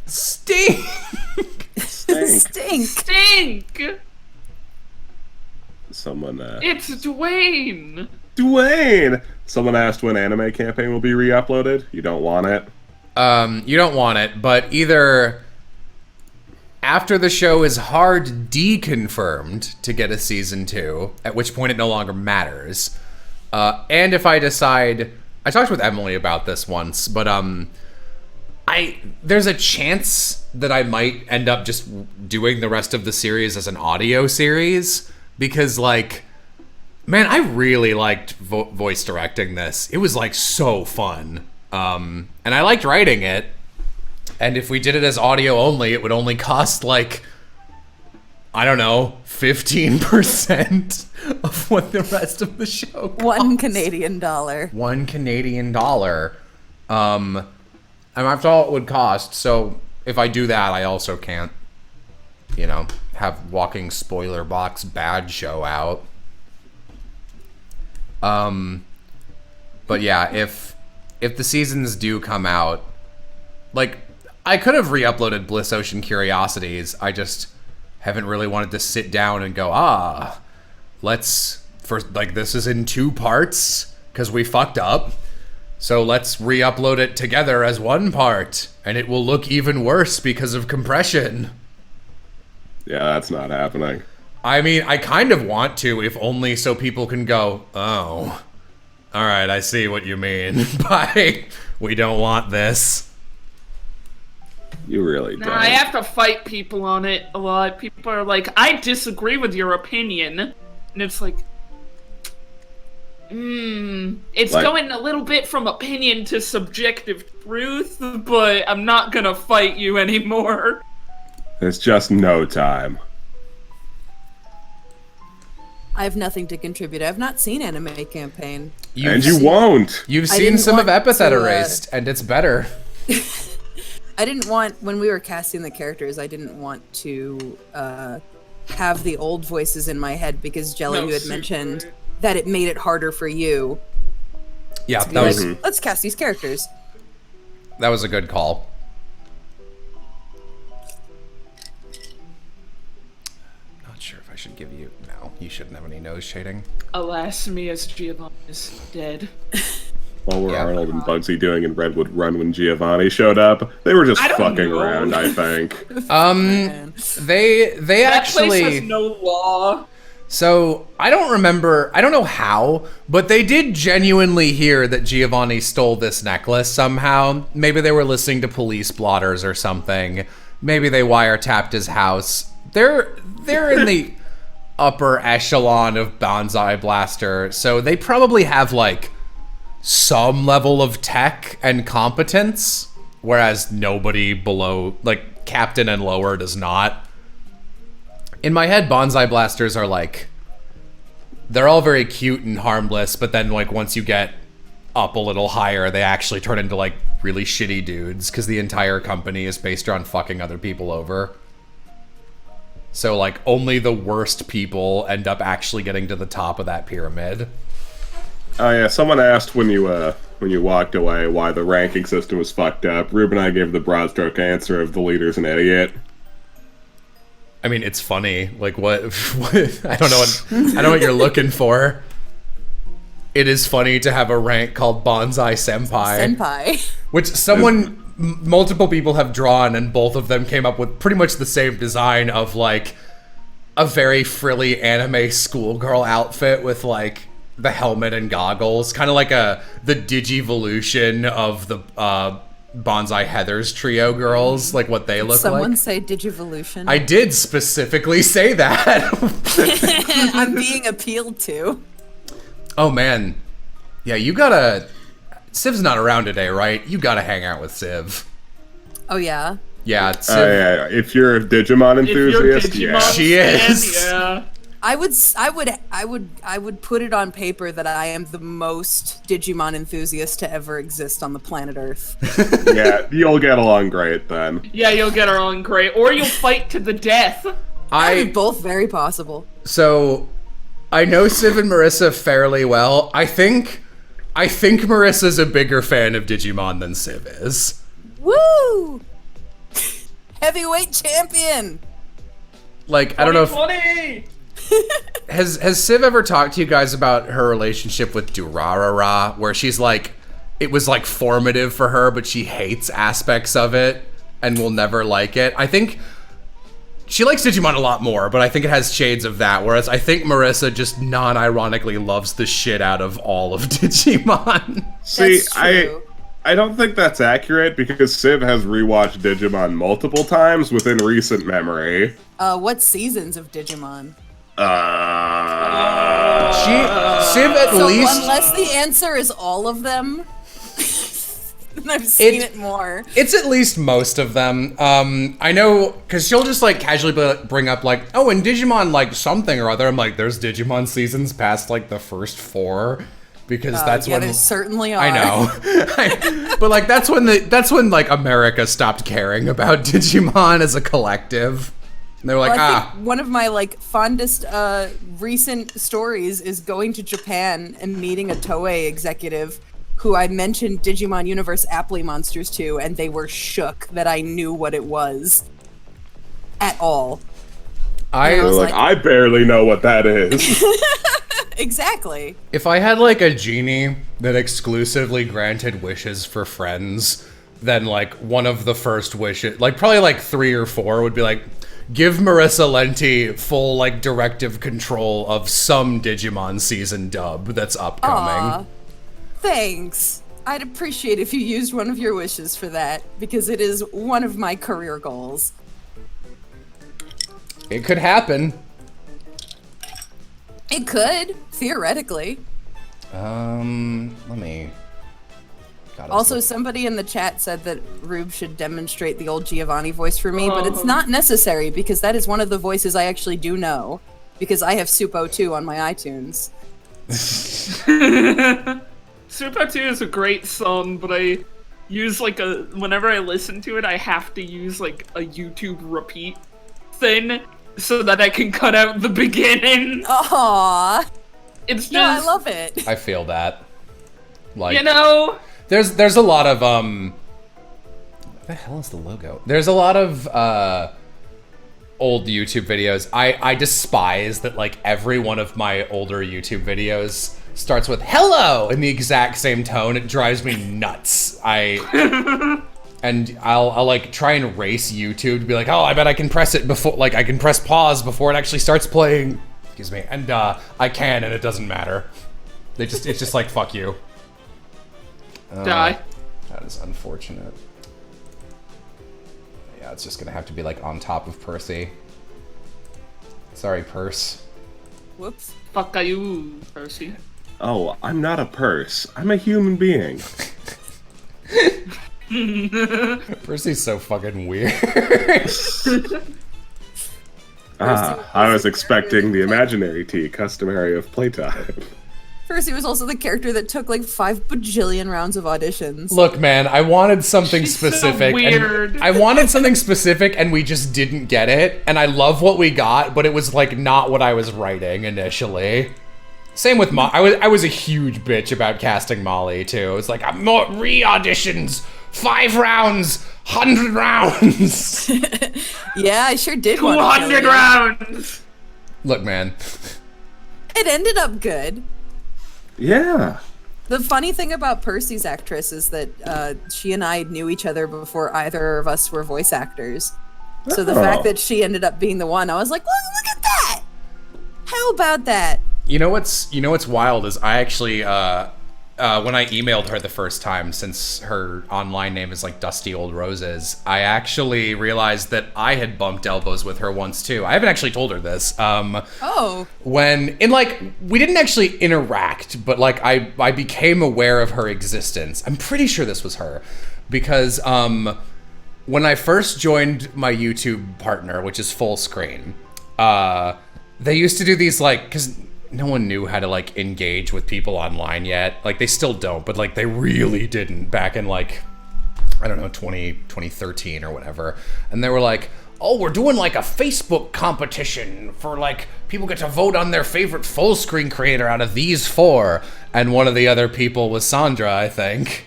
Stink! Stink! Someone, It's Dwayne! Dwayne! Someone asked when anime campaign will be re-uploaded. You don't want it? You don't want it, but either after the show is hard deconfirmed to get a season 2, at which point it no longer matters, and if I decide... I talked with Emily about this once, but there's a chance that I might end up just doing the rest of the series as an audio series, because, like, man, I really liked voice directing this. It was, like, so fun. And I liked writing it. And if we did it as audio only, it would only cost, like, I don't know, 15% of what the rest of the show costs. $1 Canadian. $1 Canadian. And that's all it would cost. So if I do that, I also can't, you know, have walking spoiler box bad show out. But yeah, if the seasons do come out, like, I could have re-uploaded Bliss Ocean Curiosities. I just haven't really wanted to sit down and go, this is in 2 parts because we fucked up. So let's re-upload it together as 1 part, and it will look even worse because of compression. Yeah, that's not happening. I mean, I kind of want to, if only so people can go, oh, all right, I see what you mean by we don't want this. You really don't. I have to fight people on it a lot. People are like, I disagree with your opinion. And it's like, it's like, going a little bit from opinion to subjective truth, but I'm not gonna fight you anymore. There's just no time. I have nothing to contribute. I've not seen Anime Campaign. You won't. You've seen some of Epithet Erased, and it's better. I didn't want, when we were casting the characters, I didn't want to have the old voices in my head because Jelly, you had mentioned that it made it harder for you. Yeah, that was... Let's cast these characters. That was a good call. Not sure if I should give you... No, you shouldn't have any nose shading. Alas, Mia's Giovanni is dead. What were Arnold and Bugsy doing in Redwood Run when Giovanni showed up? They were just fucking around, I think. They that actually... place has no law. So, I don't know how, but they did genuinely hear that Giovanni stole this necklace somehow. Maybe they were listening to police blotters or something. Maybe they wiretapped his house. They're in the upper echelon of Bonsai Blaster, so they probably have, like, some level of tech and competence, whereas nobody below, like, Captain and lower does not. In my head, Bonsai Blasters are, like, they're all very cute and harmless, but then, like, once you get up a little higher, they actually turn into, like, really shitty dudes, because the entire company is based around fucking other people over. So, like, only the worst people end up actually getting to the top of that pyramid. Oh yeah, someone asked when you walked away why the ranking system was fucked up. Rube and I gave the broad stroke answer of the leader's an idiot. I mean, it's funny. Like, what? I don't know what you're looking for. It is funny to have a rank called Bonsai Senpai. Which multiple people have drawn, and both of them came up with pretty much the same design of, like, a very frilly anime schoolgirl outfit with, like, the helmet and goggles. Kind of like the Digivolution of the Bonsai Heathers trio girls, like what they look like. Someone say Digivolution. I did specifically say that. I'm being appealed to. Oh man. Yeah, you gotta... Civ's not around today, right? You gotta hang out with Civ. Oh yeah? Yeah, Civ... yeah. If you're a Digimon enthusiast, yeah. She is. Yeah. I would put it on paper that I am the most Digimon enthusiast to ever exist on the planet Earth. Yeah, you'll get along great then. Yeah, you'll get along great. Or you'll fight to the death. Both very possible. So, I know Civ and Marissa fairly well. I think Marissa's a bigger fan of Digimon than Civ is. Woo! heavyweight champion. Like, I don't know if 2020! has Civ ever talked to you guys about her relationship with Durarara, where she's like, it was like formative for her, but she hates aspects of it and will never like it. I think she likes Digimon a lot more, but I think it has shades of that, whereas I think Marissa just non-ironically loves the shit out of all of Digimon. See, That's true. I don't think that's accurate because Civ has rewatched Digimon multiple times within recent memory. What seasons of Digimon? Civ at So least... unless the answer is all of them, then I've seen it more. It's at least most of them. I know, because she'll just like casually bring up like, oh, in Digimon like something or other. I'm like, there's Digimon seasons past like the first 4. Because that's when there certainly are. I know, but like that's when like America stopped caring about Digimon as a collective. And they were like, I think one of my like fondest recent stories is going to Japan and meeting a Toei executive who I mentioned Digimon Universe Apply Monsters to, and they were shook that I knew what it was at all. They're like, I barely know what that is. Exactly. If I had like a genie that exclusively granted wishes for friends, then like one of the first wishes, like probably like 3 or 4 would be like, give Marissa Lenti full like directive control of some Digimon season dub that's upcoming. Aw, thanks. I'd appreciate if you used one of your wishes for that, because it is one of my career goals. It could happen. It could, theoretically. Let me... God, Also, somebody in the chat said that Rube should demonstrate the old Giovanni voice for me, but it's not necessary because that is one of the voices I actually do know, because I have Supo 2 on my iTunes. Super 2 is a great song, but I use like whenever I listen to it, I have to use like a YouTube repeat thing so that I can cut out the beginning. Aww. It's just, No, I love it. I feel that. Like, you know, there's a lot of what the hell is the logo? There's a lot of old YouTube videos. I despise that like every one of my older YouTube videos starts with hello in the exact same tone. It drives me nuts. And I'll like try and race YouTube to be like, oh, I bet I can press it before, like I can press pause before it actually starts playing. Excuse me. And I can, and it doesn't matter. It's just like, fuck you. die. That is unfortunate. Yeah, it's just gonna have to be like on top of Percy. Sorry, Purse. Whoops. Fuck you, Percy. Oh, I'm not a purse. I'm a human being. Percy's so fucking weird. I was expecting the imaginary tea, customary of playtime. Percy was also the character that took like 5 bajillion rounds of auditions. Look, man, I wanted something She's specific. so weird. And I wanted something specific, and we just didn't get it. And I love what we got, but it was like not what I was writing initially. Same with Molly. I was a huge bitch about casting Molly too. It was like, I'm more re-auditions, 5 rounds, 100 rounds. Yeah, I sure did want 200 rounds! Look, man. It ended up good. Yeah. The funny thing about Percy's actress is that she and I knew each other before either of us were voice actors. So the fact that she ended up being the one, I was like, look at that! How about that? You know what's wild is I actually when I emailed her the first time, since her online name is like Dusty Old Roses, I actually realized that I had bumped elbows with her once too. I haven't actually told her this. When we didn't actually interact, but like I became aware of her existence. I'm pretty sure this was her, because when I first joined my YouTube partner, which is Full Screen, they used to do these like, because no one knew how to like engage with people online yet. Like they still don't, but like they really didn't back in like, I don't know, 2013 or whatever. And they were like, oh, we're doing like a Facebook competition for like, people get to vote on their favorite full screen creator out of these 4. And one of the other people was Sandra, I think.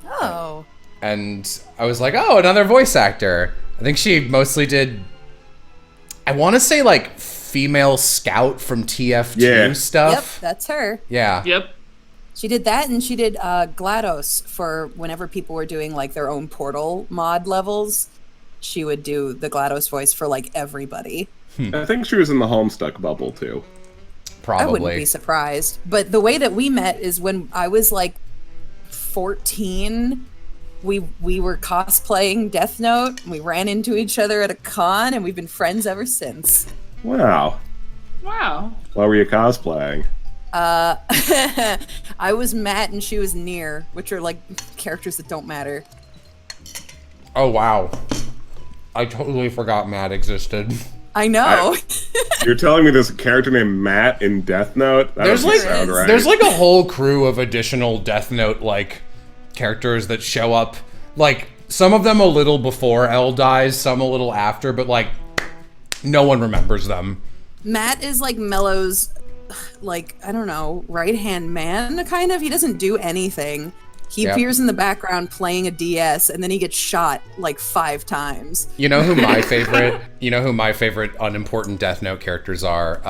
Oh. And I was like, oh, another voice actor. I think she mostly did, I want to say like female scout from TF2 stuff. Yep, that's her. Yeah. Yep. She did that, and she did GLaDOS for whenever people were doing like their own Portal mod levels. She would do the GLaDOS voice for like everybody. I think she was in the Homestuck bubble too. Probably. I wouldn't be surprised. But the way that we met is when I was like 14. We were cosplaying Death Note. We ran into each other at a con, and we've been friends ever since. Wow. Wow. Why were you cosplaying? I was Matt and she was Near, which are like characters that don't matter. Oh, wow. I totally forgot Matt existed. I know. You're telling me there's a character named Matt in Death Note? That There's doesn't like sound right. there's like a whole crew of additional Death Note like characters that show up. Like some of them a little before L dies, some a little after, but like no one remembers them. Matt is like Mello's, like, I don't know, right-hand man, kind of. He doesn't do anything. He appears in the background playing a DS, and then he gets shot like 5 times. You know who my favorite unimportant Death Note characters are?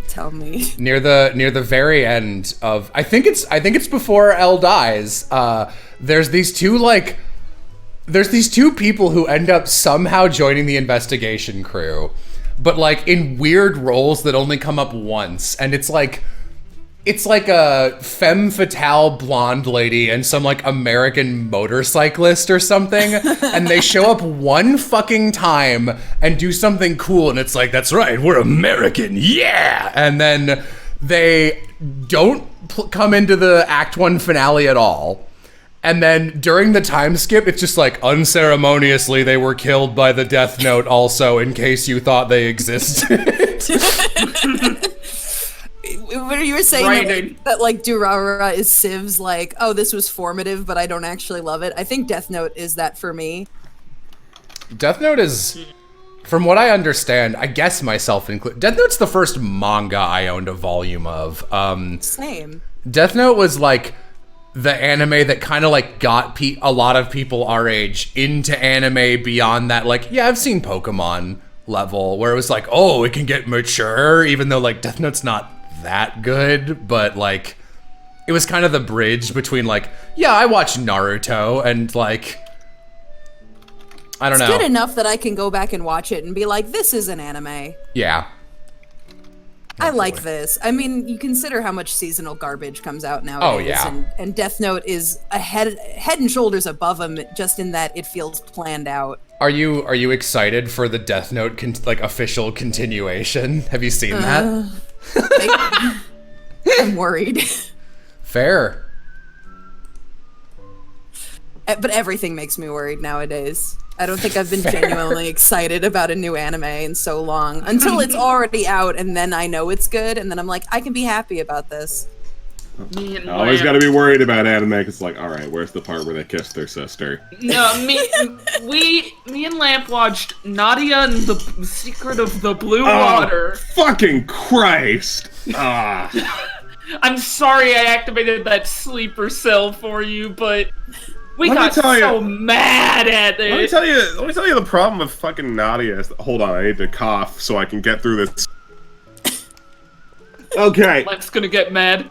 Tell me. Near the very end of I think it's before L dies. There's these two people who end up somehow joining the investigation crew, but like in weird roles that only come up once, and it's like a femme fatale blonde lady and some like American motorcyclist or something, and they show up one fucking time and do something cool, and it's like, that's right, we're American, yeah! And then they don't come into the Act 1 finale at all. And then during the time skip, it's just like, unceremoniously, they were killed by the Death Note also, in case you thought they existed. What you were saying that like Durarara is Civ's like, oh, this was formative, but I don't actually love it. I think Death Note is that for me. Death Note is, from what I understand, I guess myself included, Death Note's the first manga I owned a volume of. Same. Death Note was like the anime that kind of like got a lot of people our age into anime beyond that, like, yeah, I've seen Pokemon level, where it was like, oh, it can get mature, even though like Death Note's not that good, but like it was kind of the bridge between like, yeah, I watch Naruto and like, I don't know. It's good enough that I can go back and watch it and be like, this is an anime. Yeah. I like this. I mean, you consider how much seasonal garbage comes out nowadays. Oh, yeah. And Death Note is a head and shoulders above them, just in that it feels planned out. Are you excited for the Death Note official continuation? Have you seen that? I'm worried. Fair. But everything makes me worried nowadays. I don't think I've been genuinely excited about a new anime in so long. Until it's already out, and then I know it's good, and then I'm like, I can be happy about this. Me and Always got to be worried about anime, because it's like, alright, where's the part where they kiss their sister? No, me and Lamp watched Nadia and the Secret of the Blue Water. Fucking Christ! Ah. I'm sorry I activated that sleeper cell for you, but we got so mad at it. Let me tell you the problem with fucking Nadia is, hold on, I need to cough so I can get through this. Okay. Lamp's gonna get mad.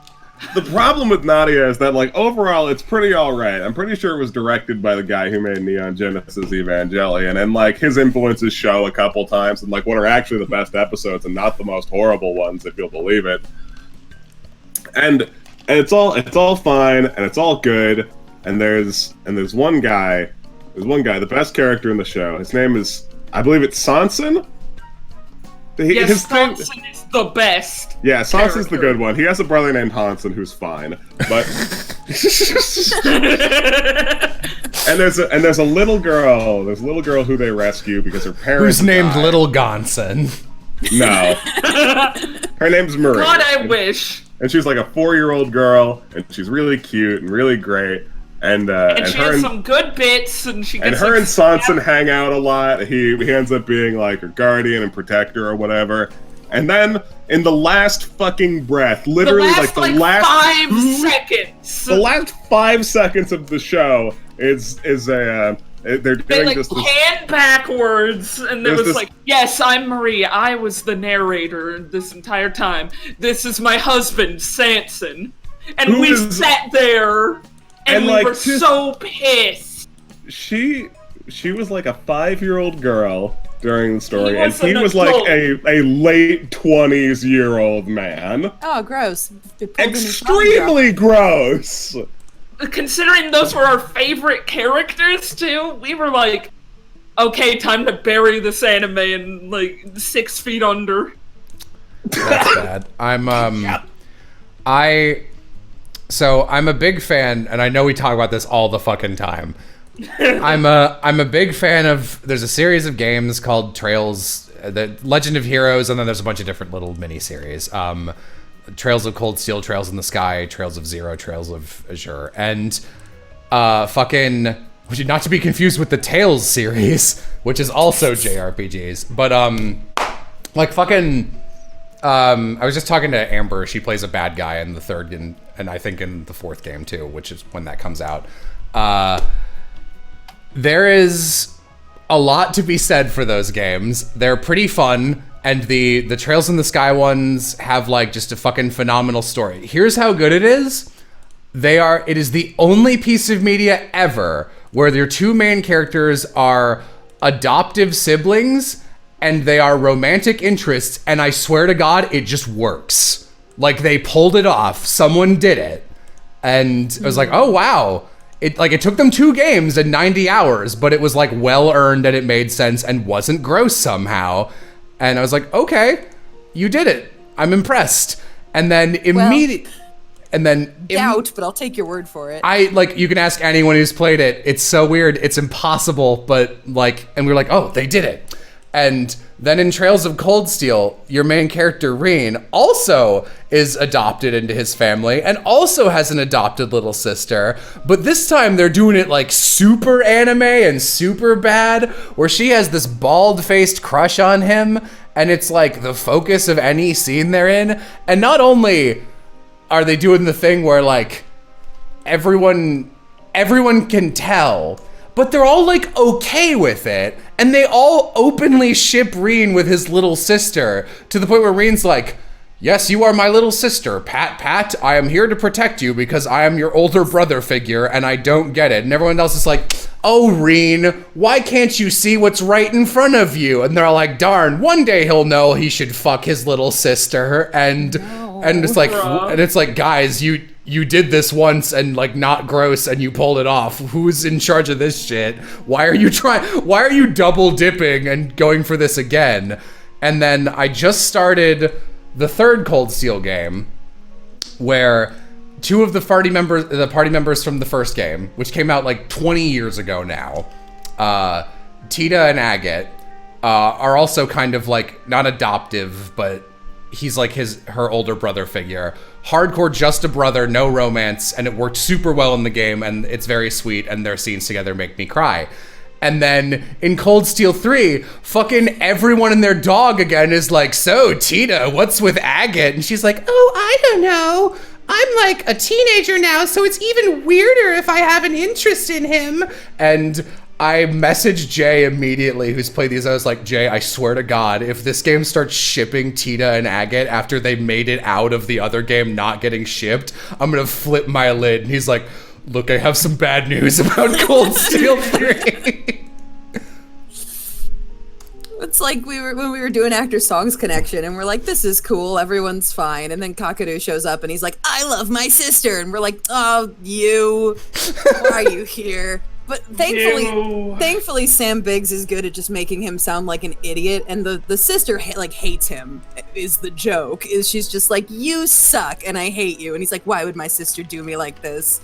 The problem with Nadia is that, like, overall, it's pretty alright. I'm pretty sure it was directed by the guy who made Neon Genesis Evangelion, and, like, his influences show a couple times, and, like, what are actually the best episodes and not the most horrible ones, if you'll believe it. And it's all fine, and it's all good, and there's one guy, the best character in the show. His name is, I believe it's Sanson? Yes, Sanson is the best. Yeah, Sanson's the good one. He has a brother named Hansen who's fine, but and there's a little girl. There's a little girl who they rescue because her parents who's named died. Little Gonson. No, her name's Marissa. God, I wish. And she's like a 4-year-old girl, and she's really cute and really great. And she has some good bits, and she gets and her and Sanson hang out a lot. He ends up being like her guardian and protector or whatever. And then in the last fucking breath, literally the last 5 seconds. The last 5 seconds of the show is They're They doing like just this. pan backwards, and it There's was this- like, "Yes, I'm Marie. I was the narrator this entire time. This is my husband, Samson." And Who we is- sat there, and and, we like, were just- so pissed. She was like a 5-year-old girl during the story, He and was he an was like adult. a late 20s-year-old man. Oh, gross. They pulled a new Extremely gross. Considering those were our favorite characters too, we were like, "Okay, time to bury this anime in like 6 feet under." That's bad. I'm a big fan, and I know we talk about this all the fucking time. I'm a big fan of. There's a series of games called Trails, the Legend of Heroes, and then there's a bunch of different little mini series. Trails of Cold Steel, Trails in the Sky, Trails of Zero, Trails of Azure, and which not to be confused with the Tales series, which is also JRPGs. But I was just talking to Amber. She plays a bad guy in the third and I think in the fourth game too, which is when that comes out. There is a lot to be said for those games. They're pretty fun, and the Trails in the Sky ones have like just a fucking phenomenal story. Here's how good it is. It is the only piece of media ever where your two main characters are adoptive siblings and they are romantic interests, and I swear to God, it just works. Like, they pulled it off. Someone did it. And I was like, oh, wow. It took them 2 games and 90 hours, but it was like well earned and it made sense and wasn't gross somehow. And I was like, okay, you did it. I'm impressed. And then Doubt, but I'll take your word for it. you can ask anyone who's played it. It's so weird. It's impossible, but and we were like, oh, they did it. And then in Trails of Cold Steel, your main character, Reen, also is adopted into his family and also has an adopted little sister. But this time they're doing it like super anime and super bad, where she has this bald-faced crush on him, and it's like the focus of any scene they're in. And not only are they doing the thing where like everyone can tell, but they're all like okay with it, and they all openly ship Reen with his little sister to the point where Reen's like, yes, you are my little sister, Pat, I am here to protect you because I am your older brother figure and I don't get it. And everyone else is like, oh, Reen, why can't you see what's right in front of you? And they're all like, darn, one day he'll know he should fuck his little sister. And it's like, guys, you did this once and like not gross and you pulled it off. Who's in charge of this shit? Why are you double dipping and going for this again? And then I just started the third Cold Steel game, where 2 of the party members from the first game, which came out like 20 years ago now, Tita and Agate, are also kind of like not adoptive, but he's like her older brother figure. Hardcore, just a brother, no romance, and it worked super well in the game, and it's very sweet, and their scenes together make me cry. And then in Cold Steel 3, fucking everyone and their dog again is like, so Tita, what's with Agate? And she's like, oh, I don't know. I'm like a teenager now, so it's even weirder if I have an interest in him. And I messaged Jay immediately, who's played these. I was like, Jay, I swear to God, if this game starts shipping Tita and Agate after they made it out of the other game not getting shipped, I'm going to flip my lid. And he's like, look, I have some bad news about Cold Steel 3. It's like when we were doing Actor Songs Connection, and we're like, this is cool, everyone's fine. And then Kakadu shows up and he's like, I love my sister. And we're like, oh, why are you here? But thankfully, Sam Biggs is good at just making him sound like an idiot. And the sister hates him is the joke. She's just like, you suck and I hate you. And he's like, why would my sister do me like this?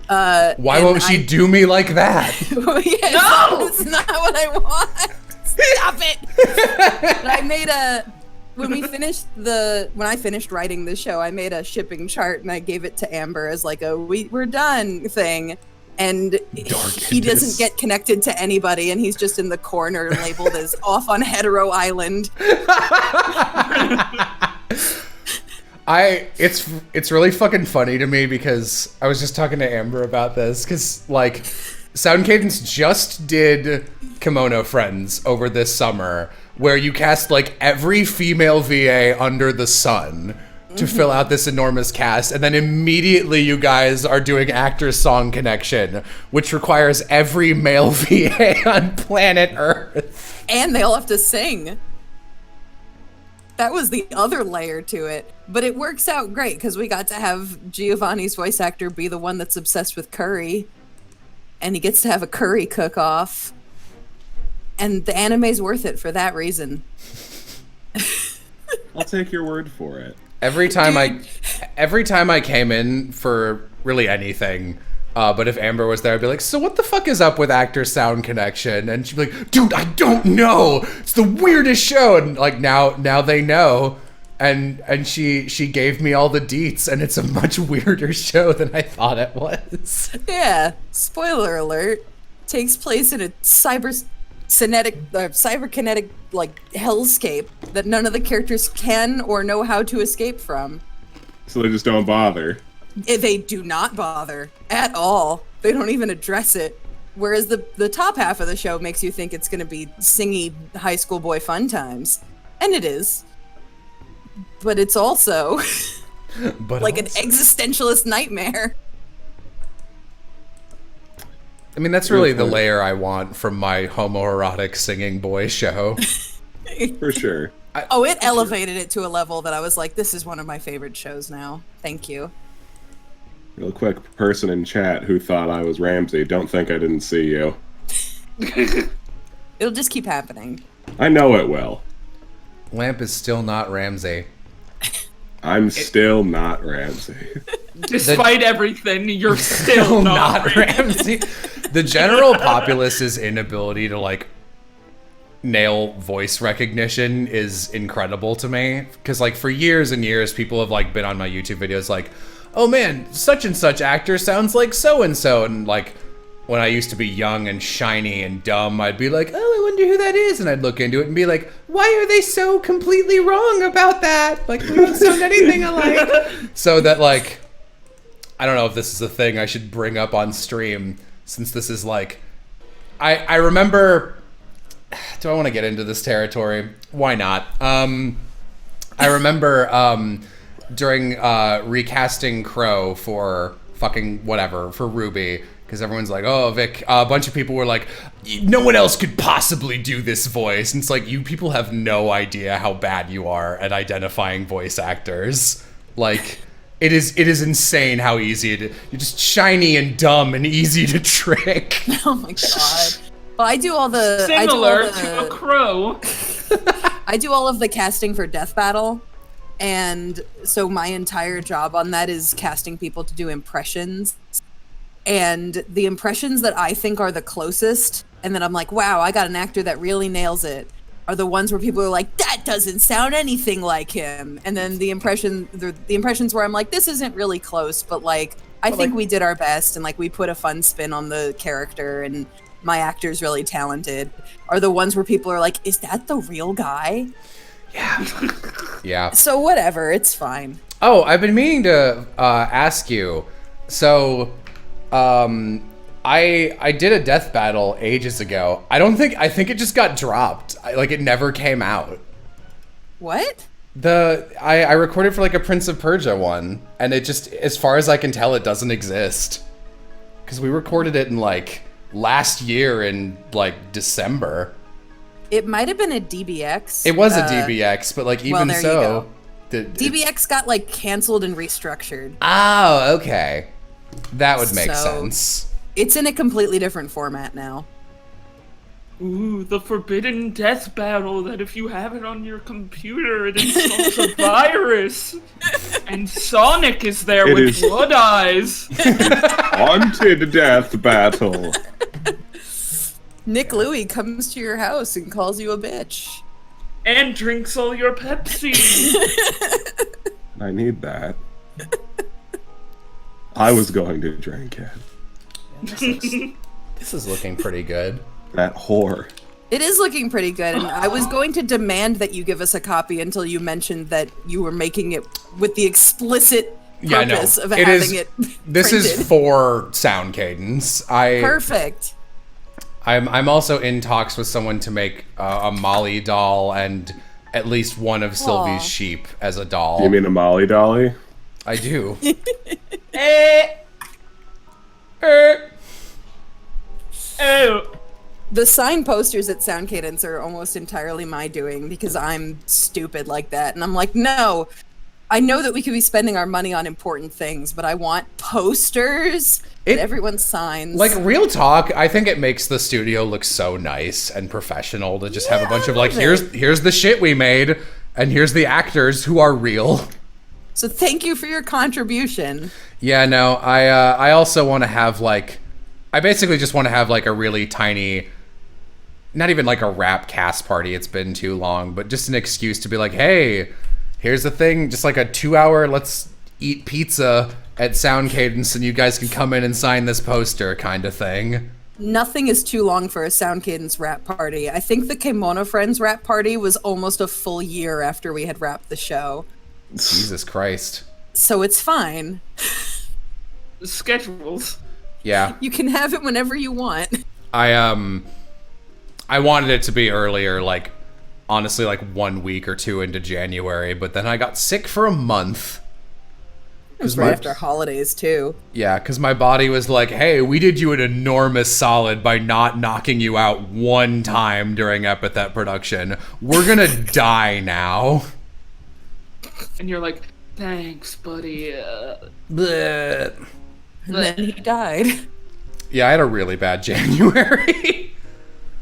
Why won't she do me like that? Yeah, No! It's not what I want. Stop it! But I made when I finished writing the show, I made a shipping chart and I gave it to Amber as like we're done thing. And he doesn't get connected to anybody, and he's just in the corner labeled as off on Hetero Island. It's really fucking funny to me because I was just talking to Amber about this, because like Sound Cadence just did Kimono Friends over this summer, where you cast like every female VA under the sun to fill out this enormous cast, and then immediately you guys are doing Actor-Song Connection, which requires every male VA on planet Earth. And they all have to sing. That was the other layer to it. But it works out great, because we got to have Giovanni's voice actor be the one that's obsessed with curry. And he gets to have a curry cook-off. And the anime's worth it for that reason. I'll take your word for it. Every time I came in for really anything, but if Amber was there, I'd be like, so what the fuck is up with Actor Sound Connection? And she'd be like, dude, I don't know. It's the weirdest show. And like now they know. And she gave me all the deets, and it's a much weirder show than I thought it was. Yeah, spoiler alert. Takes place in a cyberkinetic like hellscape that none of the characters can or know how to escape from. So they just don't bother. They do not bother at all. They don't even address it. Whereas the top half of the show makes you think it's going to be singy high school boy fun times. And it is. But it's also like an existentialist nightmare. I mean, that's really the layer I want from my homoerotic singing boy show. For sure. It elevated it to a level that I was like, this is one of my favorite shows now. Thank you. Real quick, person in chat who thought I was Ramsey, don't think I didn't see you. It'll just keep happening. I know it will. Lamp is still not Ramsey. I'm still not Ramsey. Despite everything, you're still not Ramsey. The general populace's inability to like nail voice recognition is incredible to me, because like for years and years people have like been on my YouTube videos like, oh man, such and such actor sounds like so and so, and like when I used to be young and shiny and dumb, I'd be like, oh, I wonder who that is, and I'd look into it and be like, why are they so completely wrong about that? Like, we don't sound anything alike. So that like, I don't know if this is a thing I should bring up on stream, since this is like, I remember, do I want to get into this territory? Why not? I remember during recasting Crow for fucking whatever, for Ruby, because everyone's like, oh, Vic, a bunch of people were like, no one else could possibly do this voice. And it's like, you people have no idea how bad you are at identifying voice actors. Like, it is insane how easy it is. You're just shiny and dumb and easy to trick. Oh my god. Well, I do all the... Similar to a crow. I do all of the casting for Death Battle. And so my entire job on that is casting people to do impressions. And the impressions that I think are the closest, and then I'm like, wow, I got an actor that really nails it, are the ones where people are like, that doesn't sound anything like him. And then the impressions where I'm like, this isn't really close, but like, I think we did our best, and like we put a fun spin on the character, and my actor's really talented, are the ones where people are like, is that the real guy? Yeah. Yeah. So whatever, it's fine. Oh, I've been meaning to ask you. So, I did a death battle ages ago. I think it just got dropped. Like it never came out. What? I recorded for like a Prince of Persia one, and it just, as far as I can tell, it doesn't exist. Because we recorded it in like last year in like December. It might have been a DBX. It was a DBX, but like even so, DBX got like canceled and restructured. Oh, okay. That would make sense. It's in a completely different format now. Ooh, the forbidden death battle that if you have it on your computer, it installs a virus. And Sonic is there with blood eyes. Haunted death battle. Nick Louie comes to your house and calls you a bitch. And drinks all your Pepsi. I need that. I was going to drink it. This is looking pretty good. That whore. It is looking pretty good, and I was going to demand that you give us a copy until you mentioned that you were making it with the explicit purpose of having it This printed. is for sound cadence. Perfect. I'm also in talks with someone to make a Molly doll and at least one of Sylvie's sheep as a doll. You mean a Molly Dolly? I do. Oh. The sign posters at Sound Cadence are almost entirely my doing because I'm stupid like that. And I'm like, no, I know that we could be spending our money on important things, but I want posters that everyone signs. Like, real talk, I think it makes the studio look so nice and professional to just have a bunch of like, here's the shit we made, and here's the actors who are real. So thank you for your contribution. Yeah, no, I also want to have like, I basically just want to have like a really tiny, not even like a rap cast party, it's been too long, but just an excuse to be like, hey, here's the thing, just like a 2-hour let's eat pizza at Sound Cadence and you guys can come in and sign this poster kind of thing. Nothing is too long for a Sound Cadence rap party. I think the Kimono Friends rap party was almost a full year after we had wrapped the show. Jesus Christ. So it's fine. Schedules. Yeah. You can have it whenever you want. I wanted it to be earlier, like, honestly, like 1 week or two into January, but then I got sick for a month. It was right after holidays, too. Yeah, because my body was like, hey, we did you an enormous solid by not knocking you out one time during Epithet production. We're gonna die now. And you're like, thanks, buddy. Bleh. And then he died. Yeah, I had a really bad January.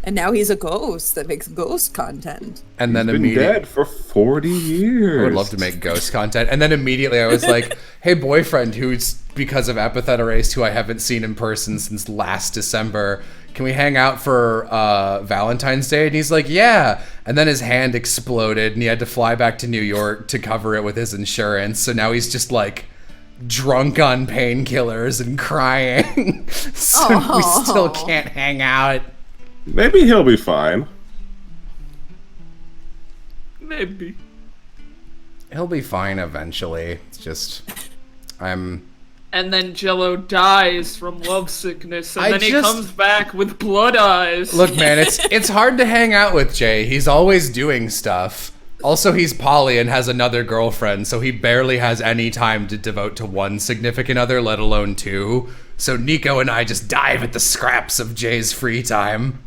And now he's a ghost that makes ghost content. And then Been immediately, dead for 40 years. I would love to make ghost content. And then immediately I was like, hey, boyfriend, who's because of Epithet erased, who I haven't seen in person since last December, can we hang out for Valentine's Day? And he's like, yeah. And then his hand exploded and he had to fly back to New York to cover it with his insurance. So now he's just like drunk on painkillers and crying. So we still can't hang out. Maybe he'll be fine. Maybe. He'll be fine eventually. It's just, And then Jello dies from love sickness, and then he just- comes back with blood eyes. Look, man, it's hard to hang out with Jay. He's always doing stuff. Also, he's poly and has another girlfriend, so he barely has any time to devote to one significant other, let alone two. So Nico and I just dive at the scraps of Jay's free time.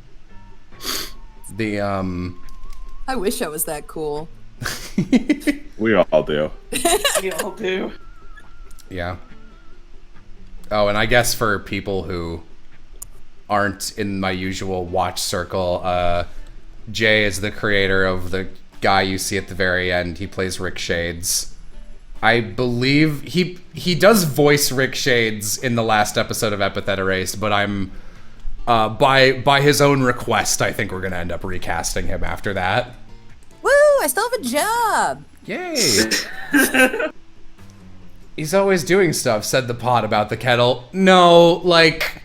I wish I was that cool. We all do. We all do. Yeah. Oh, and I guess for people who aren't in my usual watch circle, Jay is the creator of the guy you see at the very end. He plays Rick Shades. I believe he does voice Rick Shades in the last episode of Epithet Erased, but I'm by his own request, I think we're gonna end up recasting him after that. Woo! I still have a job. Yay! He's always doing stuff, said the pod about the kettle. No, like,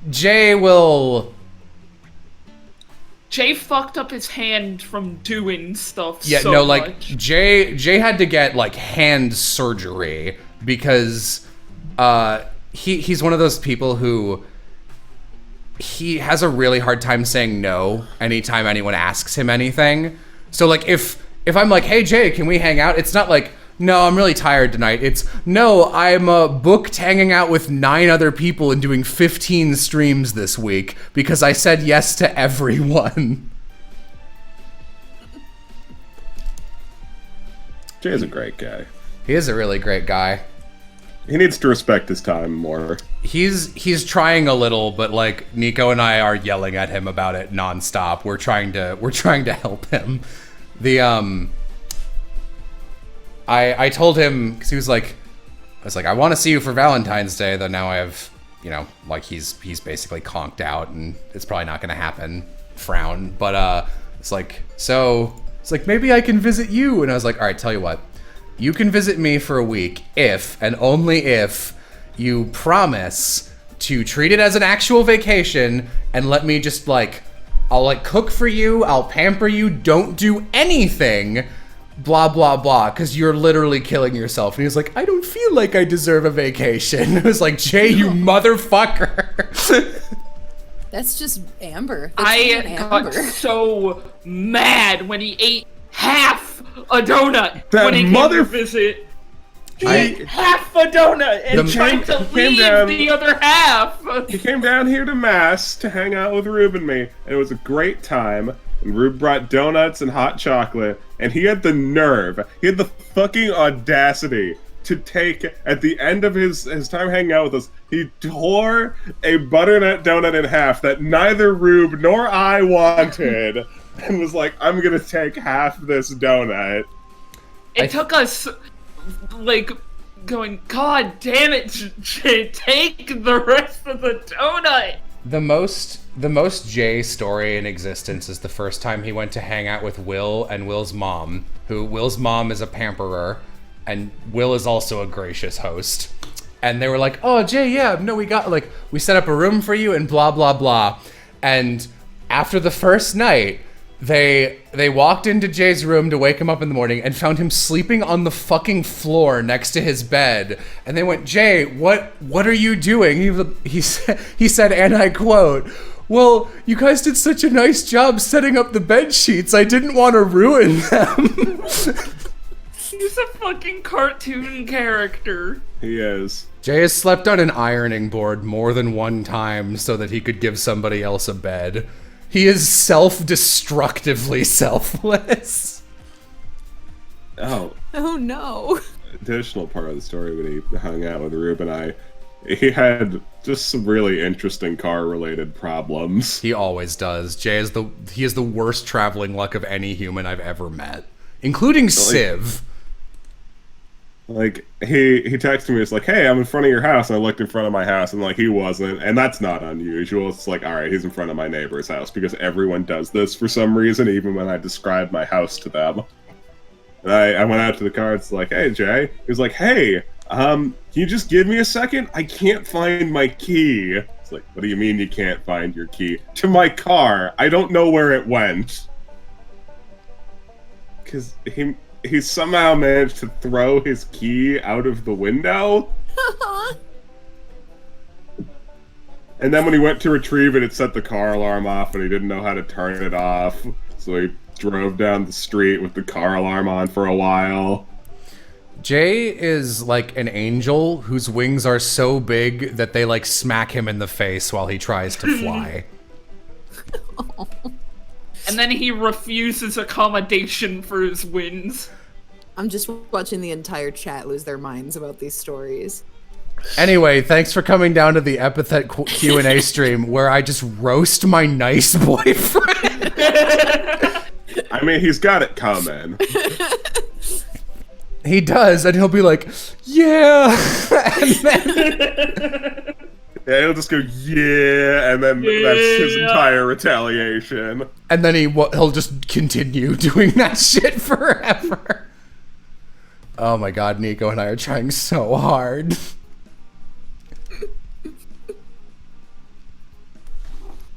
Jay fucked up his hand from doing stuff like, much. Jay had to get, like, hand surgery because he's one of those people who he has a really hard time saying no anytime anyone asks him anything. So, like, if I'm like, hey, Jay, can we hang out? It's not like, no, I'm really tired tonight. It's, no, I'm booked hanging out with 9 other people and doing 15 streams this week because I said yes to everyone. Jay's a great guy. He is a really great guy. He needs to respect his time more. He's trying a little, but like Nico and I are yelling at him about it nonstop. We're trying to help him. I told him because he was like, I want to see you for Valentine's Day. Though now I have, like he's basically conked out and it's probably not going to happen. Frown. But it's like maybe I can visit you. And I was like, all right, tell you what. You can visit me for a week if, and only if, you promise to treat it as an actual vacation and let me just, I'll, cook for you, I'll pamper you, don't do anything, blah, blah, blah, because you're literally killing yourself. And he was like, I don't feel like I deserve a vacation. It was like, Jay, you motherfucker. That's just Amber. That's I got Amber. so mad when he ate half a donut That when he mother- came to visit. He ate half a donut and tried to leave the other half. He came down here to Mass to hang out with Rube and me, and it was a great time. And Rube brought donuts and hot chocolate, and he had the nerve, he had the fucking audacity to take, at the end of his time hanging out with us, he tore a butternut donut in half that neither Rube nor I wanted, and was like, I'm gonna take half this donut. It took us, like, going, God damn it, take the rest of the donut! The most Jay story in existence is the first time he went to hang out with Will and Will's mom, Will's mom is a pamperer, and Will is also a gracious host. And they were like, oh, Jay, yeah, no, we set up a room for you and blah, blah, blah. And after the first night, they walked into Jay's room to wake him up in the morning and found him sleeping on the fucking floor next to his bed. And they went, Jay, what are you doing? He said, and I quote, well, you guys did such a nice job setting up the bed sheets. I didn't want to ruin them. He's a fucking cartoon character. He is. Jay has slept on an ironing board more than one time so that he could give somebody else a bed. He is self-destructively selfless. Oh. Oh no. Additional part of the story when he hung out with Rube and I, he had just some really interesting car-related problems. He always does. He is the worst traveling luck of any human I've ever met, including Civ. Like, he texted me, it's like, hey, I'm in front of your house, and I looked in front of my house, and, like, he wasn't, and that's not unusual. It's like, alright, he's in front of my neighbor's house, because everyone does this for some reason, even when I describe my house to them. And I went out to the car, it's like, hey, Jay. He was like, hey, can you just give me a second? I can't find my key. It's like, what do you mean you can't find your key? To my car. I don't know where it went. Because he somehow managed to throw his key out of the window. And then when he went to retrieve it, it set the car alarm off, and he didn't know how to turn it off. So he drove down the street with the car alarm on for a while. Jay is like an angel whose wings are so big that they like smack him in the face while he tries to fly. And then he refuses accommodation for his wins. I'm just watching the entire chat lose their minds about these stories. Anyway, thanks for coming down to the Epithet Q&A stream where I just roast my nice boyfriend. I mean, he's got it coming. He does, and he'll be like, yeah. And then... Yeah, he'll just go, yeah, and then that's his entire retaliation. And then he'll just continue doing that shit forever. Oh my god, Nico and I are trying so hard.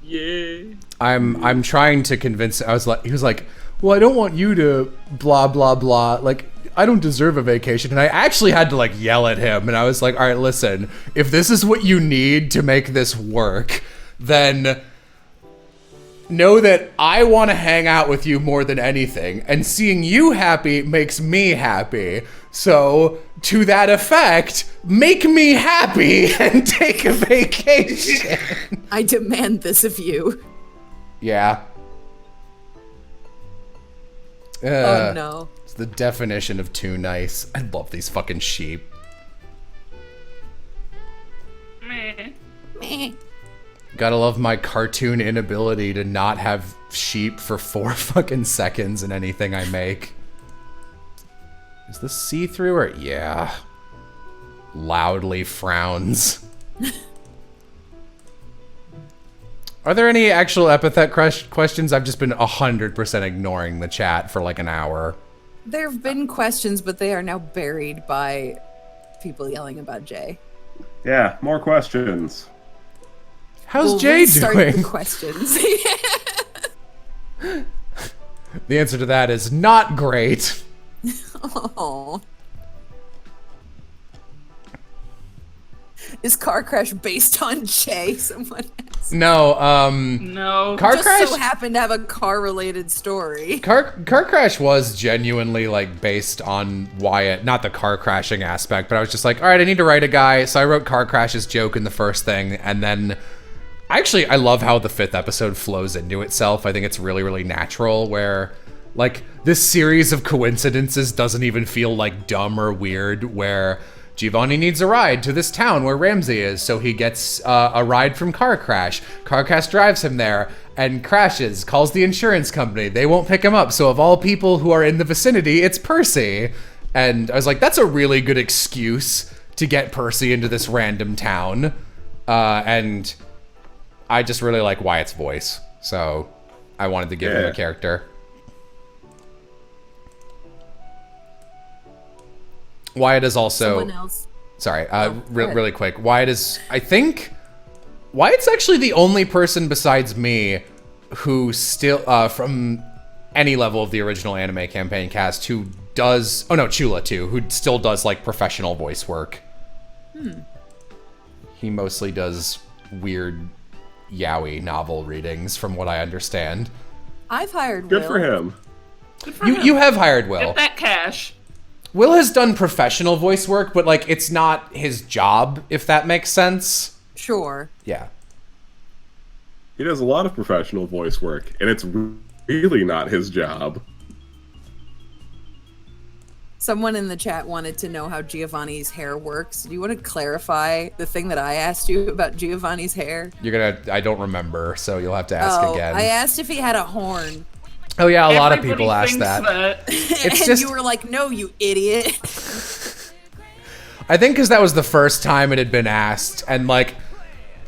Yeah. I'm trying to convince. He was like, well, I don't want you to blah blah blah. Like, I don't deserve a vacation. And I actually had to like yell at him. And I was like, all right, listen, if this is what you need to make this work, then know that I want to hang out with you more than anything. And seeing you happy makes me happy. So to that effect, make me happy and take a vacation. I demand this of you. Yeah. Oh no. It's the definition of too nice. I love these fucking sheep. Meh. Gotta love my cartoon inability to not have sheep for 4 fucking seconds in anything I make. Is this see-through or... Yeah. Loudly frowns. Are there any actual Epithet questions? I've just been 100% ignoring the chat for like an hour. There have been questions, but they are now buried by people yelling about Jay. Yeah, more questions. How's Jay start doing? the questions. The answer to that is not great. Oh. Is Car Crash based on Che? Someone asked. No, No. Car Just Crash. so happened to have a car-related story. Car Crash was genuinely like based on Wyatt, not the car crashing aspect, but I was just like, all right, I need to write a guy, so I wrote Car Crash's joke in the first thing, and then actually I love how the 5th episode flows into itself. I think it's really, really natural, where like this series of coincidences doesn't even feel like dumb or weird, where Giovanni needs a ride to this town where Ramsey is, so he gets a ride from Car Crash. Car Crash drives him there and crashes, calls the insurance company. They won't pick him up, so of all people who are in the vicinity, it's Percy. And I was like, that's a really good excuse to get Percy into this random town. And I just really like Wyatt's voice, so I wanted to give him a character. Wyatt is also... Someone else. Sorry, really quick. Wyatt is... I think... Wyatt's actually the only person besides me who still... from any level of the original anime campaign cast who does... Oh no, Chula too, who still does like professional voice work. He mostly does weird yaoi novel readings from what I understand. I've hired Good Will. for him. Good for him. You have hired Will. Get that cash. Will has done professional voice work, but like it's not his job, if that makes sense. Sure. Yeah. He does a lot of professional voice work, and it's really not his job. Someone in the chat wanted to know how Giovanni's hair works. Do you want to clarify the thing that I asked you about Giovanni's hair? I don't remember, so you'll have to ask again. I asked if he had a horn. Oh yeah, a lot of Everybody people ask thinks that. It's And just, you were like, no, you idiot. I think because that was the first time it had been asked, and like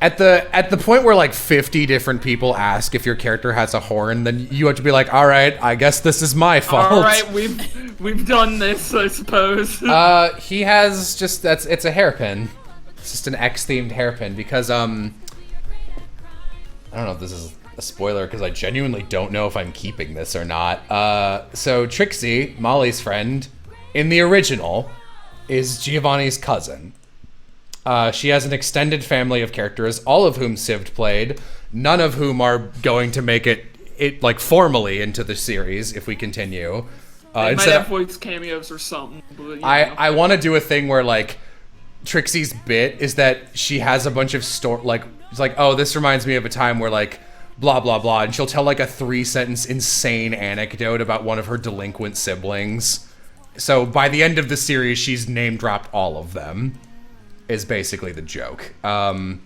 at the point where like 50 different people ask if your character has a horn, then you have to be like, all right, I guess this is my fault. All right, we've done this, I suppose. He has just it's a hairpin. It's just an X-themed hairpin because I don't know if this is a spoiler because I genuinely don't know if I'm keeping this or not. So Trixie, Molly's friend, in the original, is Giovanni's cousin. She has an extended family of characters, all of whom Sived played, none of whom are going to make it like formally into the series if we continue. They might have voice cameos or something. But, you know. I want to do a thing where like Trixie's bit is that she has a bunch of it's like, oh, this reminds me of a time where like blah blah blah, and she'll tell like a 3-sentence insane anecdote about one of her delinquent siblings. So by the end of the series, she's name dropped all of them, is basically the joke. But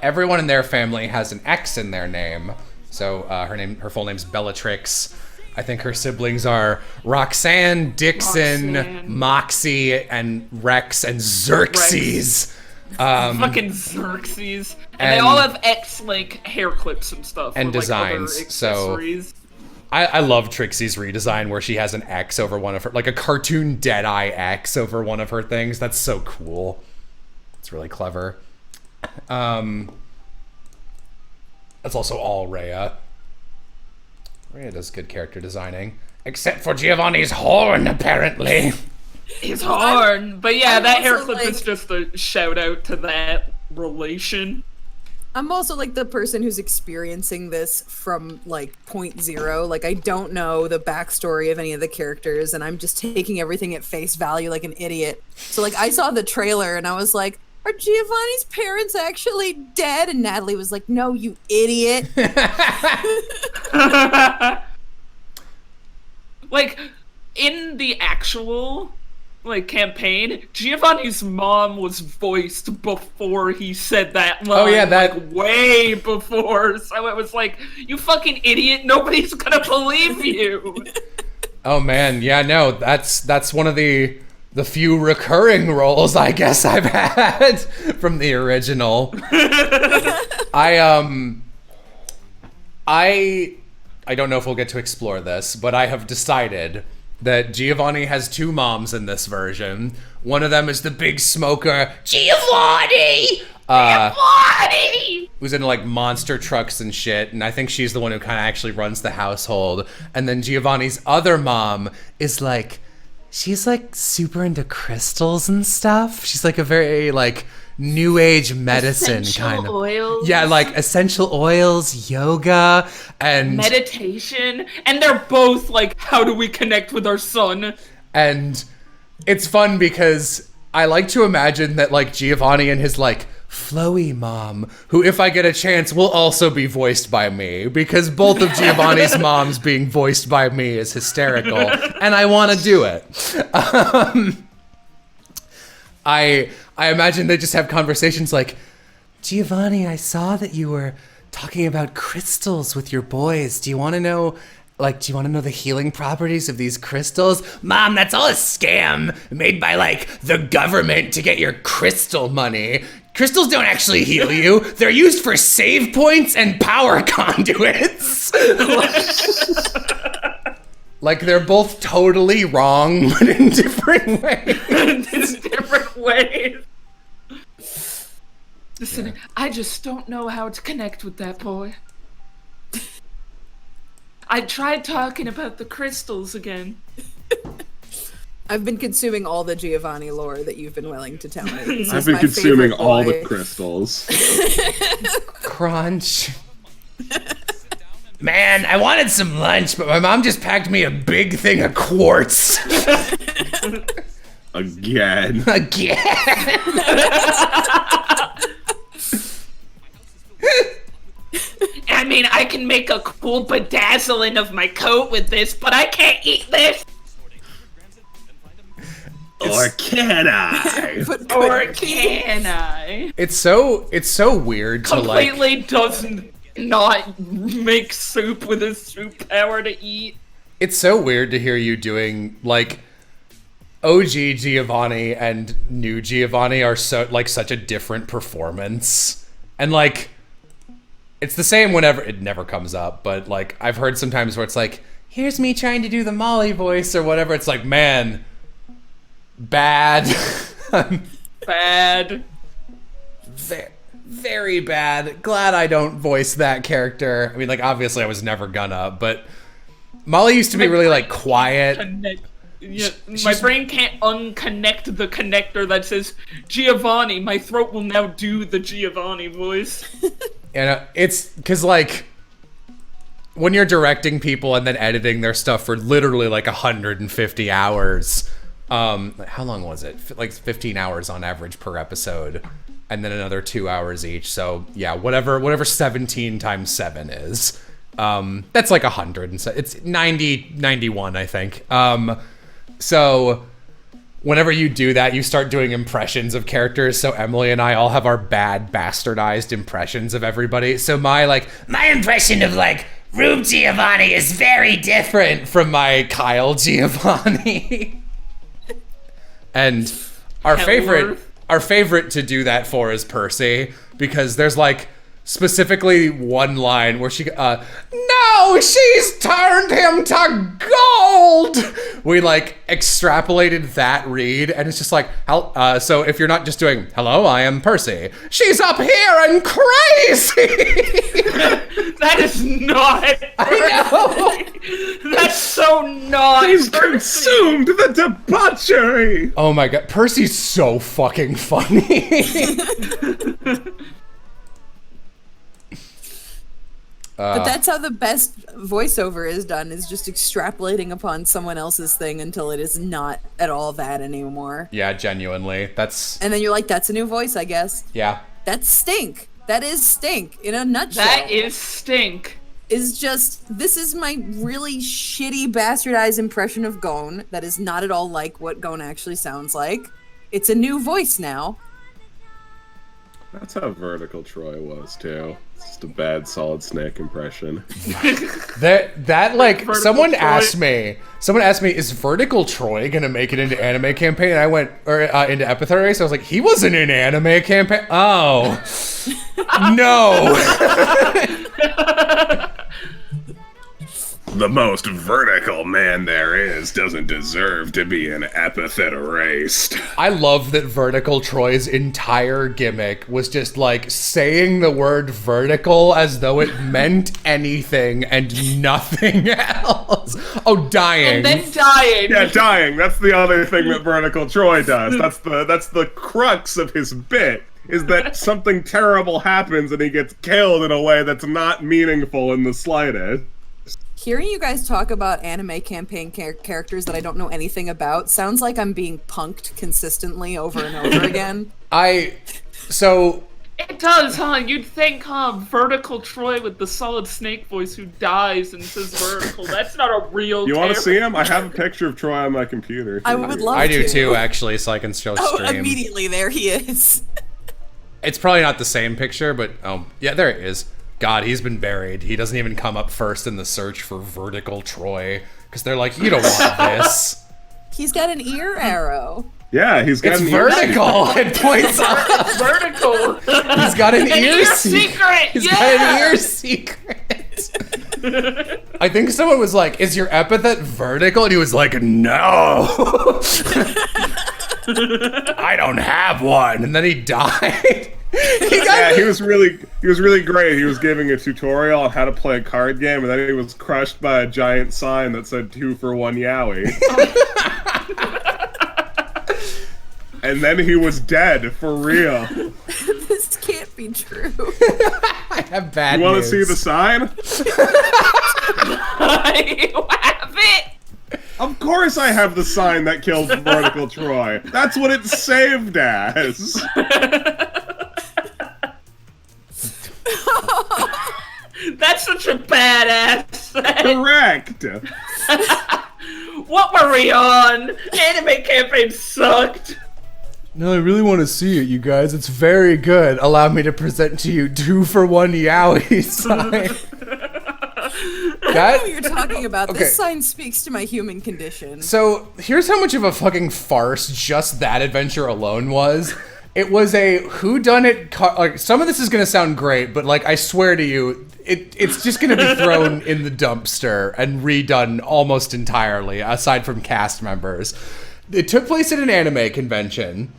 everyone in their family has an X in their name. So her full name's Bellatrix. I think her siblings are Roxanne, Dixon, Moxie, and Rex, and Xerxes. Fucking Xerxes. And they all have X like hair clips and stuff. And or, designs. Like, other so accessories. I love Trixie's redesign where she has an X over one of her, like a cartoon Deadeye X over one of her things. That's so cool. It's really clever. That's also all Rhea. Rhea does good character designing. Except for Giovanni's horn, apparently. His horn. But yeah, I'm that hair also, clip like- is just a shout out to that relation. I'm also like the person who's experiencing this from like point zero. Like I don't know the backstory of any of the characters, and I'm just taking everything at face value like an idiot. So like I saw the trailer and I was like, are Giovanni's parents actually dead? And Natalie was like, no, you idiot. Like, in the actual, like, campaign, Giovanni's mom was voiced before he said that line. Oh, yeah, that- like, way before. So it was like, you fucking idiot, nobody's gonna believe you. Oh man, yeah, no, that's one of the few recurring roles I guess I've had from the original. I don't know if we'll get to explore this, but I have decided that Giovanni has two moms in this version. One of them is the big smoker, Giovanni! who's into like monster trucks and shit, and I think she's the one who kind of actually runs the household. And then Giovanni's other mom is like, she's like super into crystals and stuff. She's like a very like new age medicine kind of oils. Yeah, like essential oils, yoga, and meditation. And they're both like, how do we connect with our son? And it's fun because I like to imagine that like Giovanni and his like flowy mom, who if I get a chance will also be voiced by me, because both of Giovanni's moms being voiced by me is hysterical, and I want to do it. I imagine they just have conversations like, Giovanni, I saw that you were talking about crystals with your boys. Do you want to know the healing properties of these crystals? Mom, that's all a scam made by like the government to get your crystal money. Crystals don't actually heal you. They're used for save points and power conduits. Like they're both totally wrong, but in different ways. Listen, I just don't know how to connect with that boy. I tried talking about the crystals again. I've been consuming all the Giovanni lore that you've been willing to tell me. I've been consuming all the crystals. Crunch. Man, I wanted some lunch, but my mom just packed me a big thing of quartz. Again. I mean, I can make a cool bedazzling of my coat with this, but I can't eat this. Or can I? Or can I? It's so weird to like Completely doesn't not make soup with a soup power to eat. It's so weird to hear you doing like OG Giovanni and new Giovanni are so like such a different performance. And like it's the same whenever it never comes up, but like I've heard sometimes where it's like, here's me trying to do the Molly voice or whatever. It's like, man, bad. Bad. Very bad. Glad I don't voice that character. I mean, like, obviously I was never gonna, but Molly used to be really, like, quiet. My brain can't unconnect the connector that says Giovanni. My throat will now do the Giovanni voice. And it's because, like, when you're directing people and then editing their stuff for literally, like, 150 hours, how long was it? Like 15 hours on average per episode, and then another 2 hours each. So yeah, whatever 17 times 7 is, that's like 100. And so it's 91, I think. So whenever you do that, you start doing impressions of characters. So Emily and I all have our bad bastardized impressions of everybody. So my impression of like Rube Giovanni is very different from my Kyle Giovanni. And our favorite to do that for is Percy, because there's like specifically one line where she no, she's turned him to gold. We like extrapolated that read, and it's just like so if you're not just doing hello, I am Percy, she's up here and crazy. That is not I know. That's so not He's Percy. consumed the debauchery. Oh my god, Percy's so fucking funny. But that's how the best voiceover is done, is just extrapolating upon someone else's thing until it is not at all that anymore. Yeah, genuinely. And then you're like, that's a new voice, I guess. Yeah. That's Stink. That is Stink in a nutshell. That is Stink. Is just, this is my really shitty bastardized impression of Gon that is not at all like what Gon actually sounds like. It's a new voice now. That's how Vertical Troy was too. It's just a bad Solid Snake impression. That like Vertical someone Troy. asked me, is Vertical Troy gonna make it into anime campaign? And I went into Epithet race. I was like, he wasn't in anime campaign. Oh no. The most vertical man there is doesn't deserve to be an epithet erased. I love that Vertical Troy's entire gimmick was just like saying the word vertical as though it meant anything and nothing else. Oh, dying. And then dying. Yeah, dying. That's the other thing that Vertical Troy does. That's the crux of his bit, is that something terrible happens and he gets killed in a way that's not meaningful in the slightest. Hearing you guys talk about anime campaign characters that I don't know anything about sounds like I'm being punked consistently over and over again. So It does, huh? You'd think, Vertical Troy with the Solid Snake voice who dies and says vertical. That's not a real You want to character. see him? I have a picture of Troy on my computer. I would love to. I do too, actually, so I can show Oh, stream. immediately there he is. It's probably not the same picture, but yeah, there it is. God, he's been buried. He doesn't even come up first in the search for Vertical Troy because they're like, you don't want this. He's got an ear arrow. Yeah, he's got It's an ear vertical. It points up. Vertical. He's got an ear secret. He's Yeah. got an ear secret. I think someone was like, "Is your epithet vertical?" And he was like, "No, I don't have one." And then he died. He was really great. He was giving a tutorial on how to play a card game, and then he was crushed by a giant sign that said 2 for 1 Yowie. And then he was dead for real. This can't be true. I have bad You want to news. see the sign? You have it. Of course I have the sign that killed Vertical Troy. That's what it's saved as. That's such a badass thing. Correct. What were we on? Anime campaign sucked. No, I really want to see it, you guys. It's very good. Allow me to present to you 2 for 1 Yowie sign. I know what you're talking about. Okay. This sign speaks to my human condition. So here's how much of a fucking farce just that adventure alone was. It was a whodunit. Like, some of this is gonna sound great, but like I swear to you, it's just gonna be thrown in the dumpster and redone almost entirely, aside from cast members. It took place at an anime convention,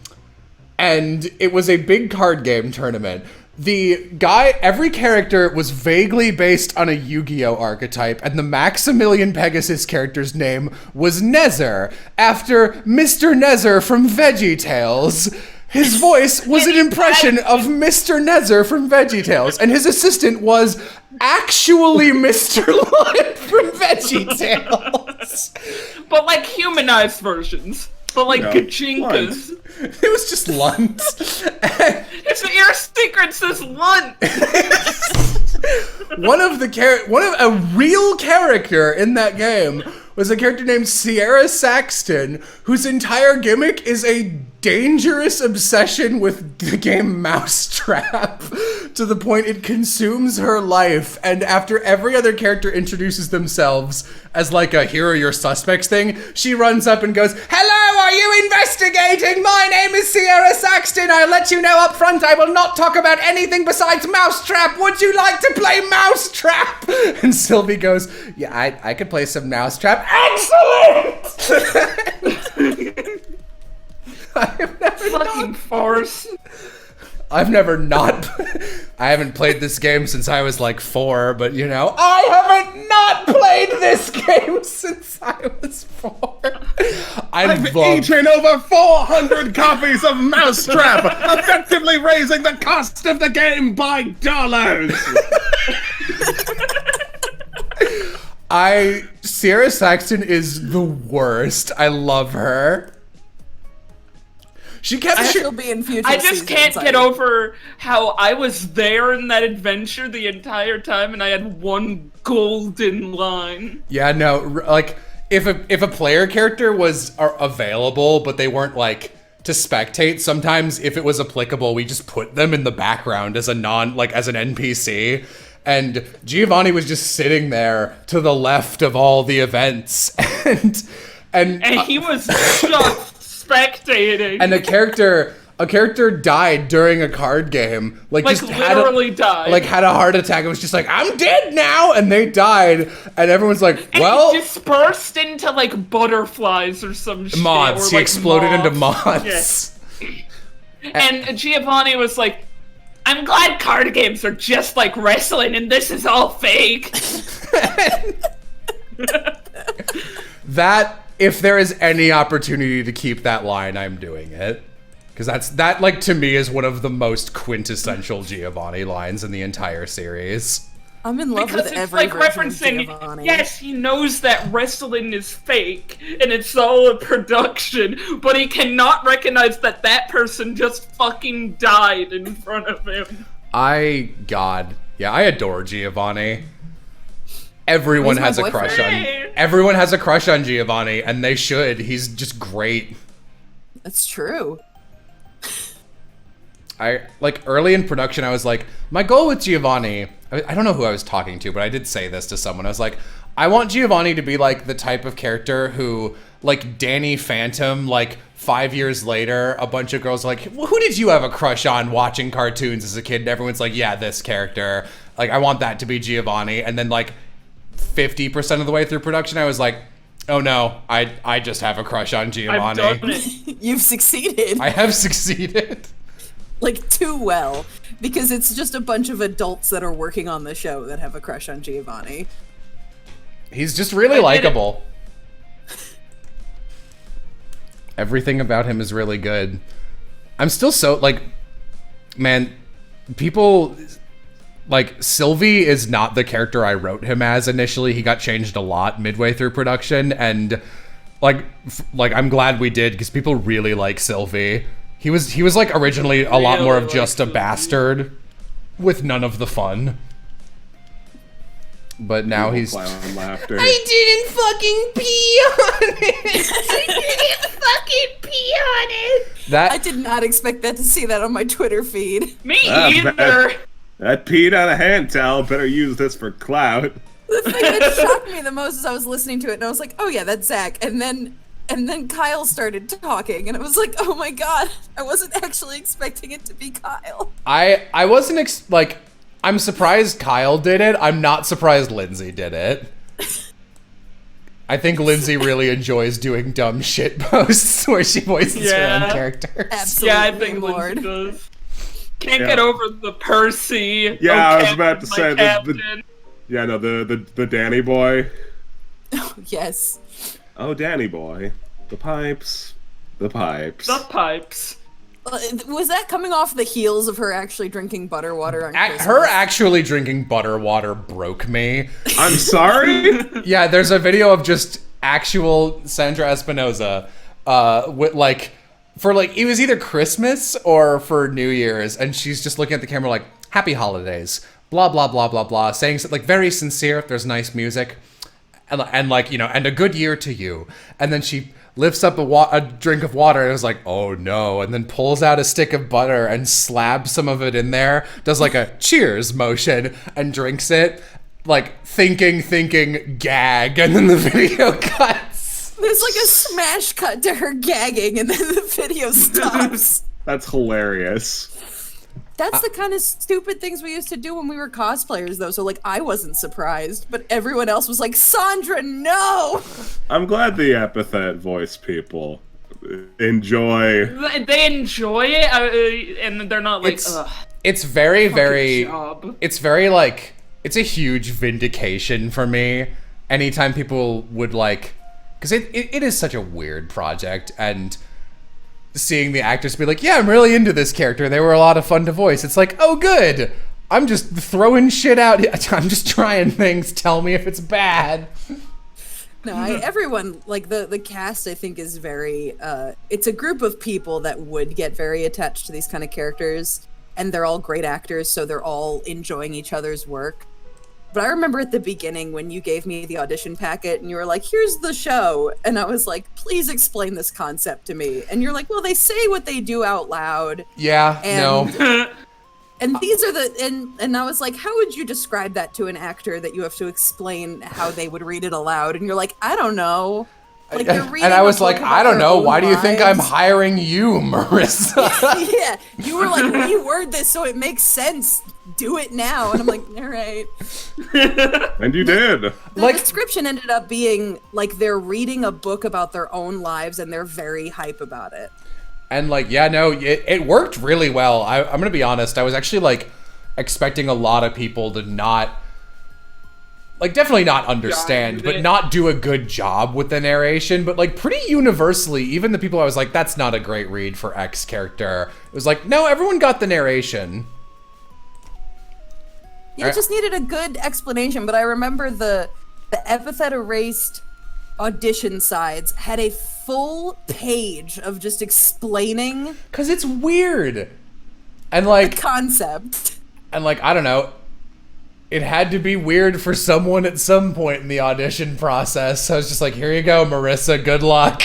and it was a big card game tournament. Every character was vaguely based on a Yu-Gi-Oh archetype, and the Maximilian Pegasus character's name was Nezzer, after Mr. Nezzer from VeggieTales. His voice was an impression of Mr. Nezzer from VeggieTales, and his assistant was actually Mr. Lunt from VeggieTales. But like humanized versions. But like Yeah. Gachinkas. It was just Lunt. His ear secret says Lunt. A real character in that game was a character named Sierra Saxton, whose entire gimmick is a dangerous obsession with the game Mousetrap to the point it consumes her life. And after every other character introduces themselves as like a "here are your suspects" thing, she runs up and goes, "Hello, are you investigating? My name is Sierra Saxton. I'll let you know up front I will not talk about anything besides Mousetrap. Would you like to play Mousetrap?" And Sylvie goes, "Yeah, I could play some Mousetrap." Excellent! Fucking farce. I haven't played this game since I was like 4, but you know, I haven't not played this game since I was 4. I've eaten over 400 copies of Mousetrap, effectively raising the cost of the game by dollars. Sierra Saxton is the worst. I love her. She kept. She'll be in future I just can't seasons, get over how I was there in that adventure the entire time and I had one golden line. Yeah, no, like if a player character was available, but they weren't like to spectate. Sometimes, if it was applicable, we just put them in the background as as an NPC. And Giovanni was just sitting there to the left of all the events, and And he was just spectating. and a character A character died during a card game. Like just literally died. Like had a heart attack. It was just like, I'm dead now, and they died, and everyone's like, well, he dispersed into like butterflies or some shit. moths. Or, He like, exploded into moths. Yes. And Giovanni was like, I'm glad card games are just like wrestling, and this is all fake. That, if there is any opportunity to keep that line, I'm doing it. Because that, like, to me is one of the most quintessential Giovanni lines in the entire series. I'm in love Because with it's every like version of referencing, Giovanni. yes, he knows that wrestling is fake and it's all a production, but he cannot recognize that that person just fucking died in front of him. Yeah, I adore Giovanni. Everyone He's my has a crush on. boyfriend. Everyone has a crush on Giovanni, and they should. He's just great. That's true. Like early in production, I was like, my goal with Giovanni, I don't know who I was talking to, but I did say this to someone. I was like, I want Giovanni to be like the type of character who, like Danny Phantom, like 5 years later, a bunch of girls are like, well, who did you have a crush on watching cartoons as a kid? And everyone's like, yeah, this character. Like, I want that to be Giovanni. And then like 50% of the way through production, I was like, oh no, I just have a crush on Giovanni. I've done it. You've succeeded. I have succeeded. Like, too well. Because it's just a bunch of adults that are working on the show that have a crush on Giovanni. He's just really likable. Everything about him is really good. I'm still so, like, man, people, like, Sylvie is not the character I wrote him as initially. He got changed a lot midway through production, and, like I'm glad we did, because people really like Sylvie. He was like originally a lot more of just a bastard with none of the fun. But now he's Clown laughter. I didn't fucking pee on it. I didn't fucking pee on it. I did not expect that to see that on my Twitter feed. Me either. That peed on a hand towel. Better use this for clout. The thing that shocked me the most is I was listening to it and I was like, oh yeah, that's Zack. And then Kyle started talking and it was like, oh my god, I wasn't actually expecting it to be Kyle. I wasn't like, I'm surprised Kyle did it. I'm not surprised Lindsay did it. I think Lindsay really enjoys doing dumb shit posts where she voices her own characters. Absolutely, Yeah, I think Lord. Lindsay does. Can't get over the Percy. Yeah, I was Captain, about to my say captain. the Danny boy. Yes. Oh, Danny boy. The pipes. The pipes. The pipes. Was that coming off the heels of her actually drinking butter water on Christmas? Her actually drinking butter water broke me. I'm sorry? Yeah, there's a video of just actual Sandra Espinosa, with like, for like, it was either Christmas or for New Year's, and she's just looking at the camera like, happy holidays, blah, blah, blah, blah, blah, saying like very sincere, there's nice music, and like, you know, and a good year to you. And then she lifts up a drink of water and is like, oh no, and then pulls out a stick of butter and slabs some of it in there, does like a cheers motion and drinks it, like thinking, gag, and then the video cuts. There's like a smash cut to her gagging and then the video stops. That's hilarious. That's the kind of stupid things we used to do when we were cosplayers, though. So, like, I wasn't surprised, but everyone else was like, Sandra, no! I'm glad the Epithet voice people enjoy. They enjoy it, and they're not like, ugh. It's very, very, job. it's very like, it's a huge vindication for me anytime people would like, because it is such a weird project, and seeing the actors be like, yeah, I'm really into this character, they were a lot of fun to voice. It's like, oh good, I'm just throwing shit out, I'm just trying things, tell me if it's bad. No, everyone, like, the cast, I think, is very, it's a group of people that would get very attached to these kind of characters, and they're all great actors, so they're all enjoying each other's work. But I remember at the beginning when you gave me the audition packet and you were like, here's the show. And I was like, please explain this concept to me. And you're like, well, they say what they do out loud. Yeah, and, no. And these are and I was like, how would you describe that to an actor that you have to explain how they would read it aloud? And you're like, I don't know. Like they're reading And I was a book like, about I don't their know. own Why do you think I'm lives. hiring you, Marissa? Yeah, you were like, reword this so it makes sense. Do it now. And I'm like, all right. And you did. The Like- description ended up being like they're reading a book about their own lives and they're very hype about it. And like, yeah, no, it worked really well. I'm gonna be honest. I was actually like expecting a lot of people to not, like, definitely not understand, but not do a good job with the narration. But like, pretty universally, even the people I was like, that's not a great read for X character. It was like, no, everyone got the narration. Yeah, it just needed a good explanation, but I remember the Epithet Erased audition sides had a full page of just explaining Cause it's weird. And the like, concept. I don't know. It had to be weird for someone at some point in the audition process. So I was just like, here you go, Marissa, good luck.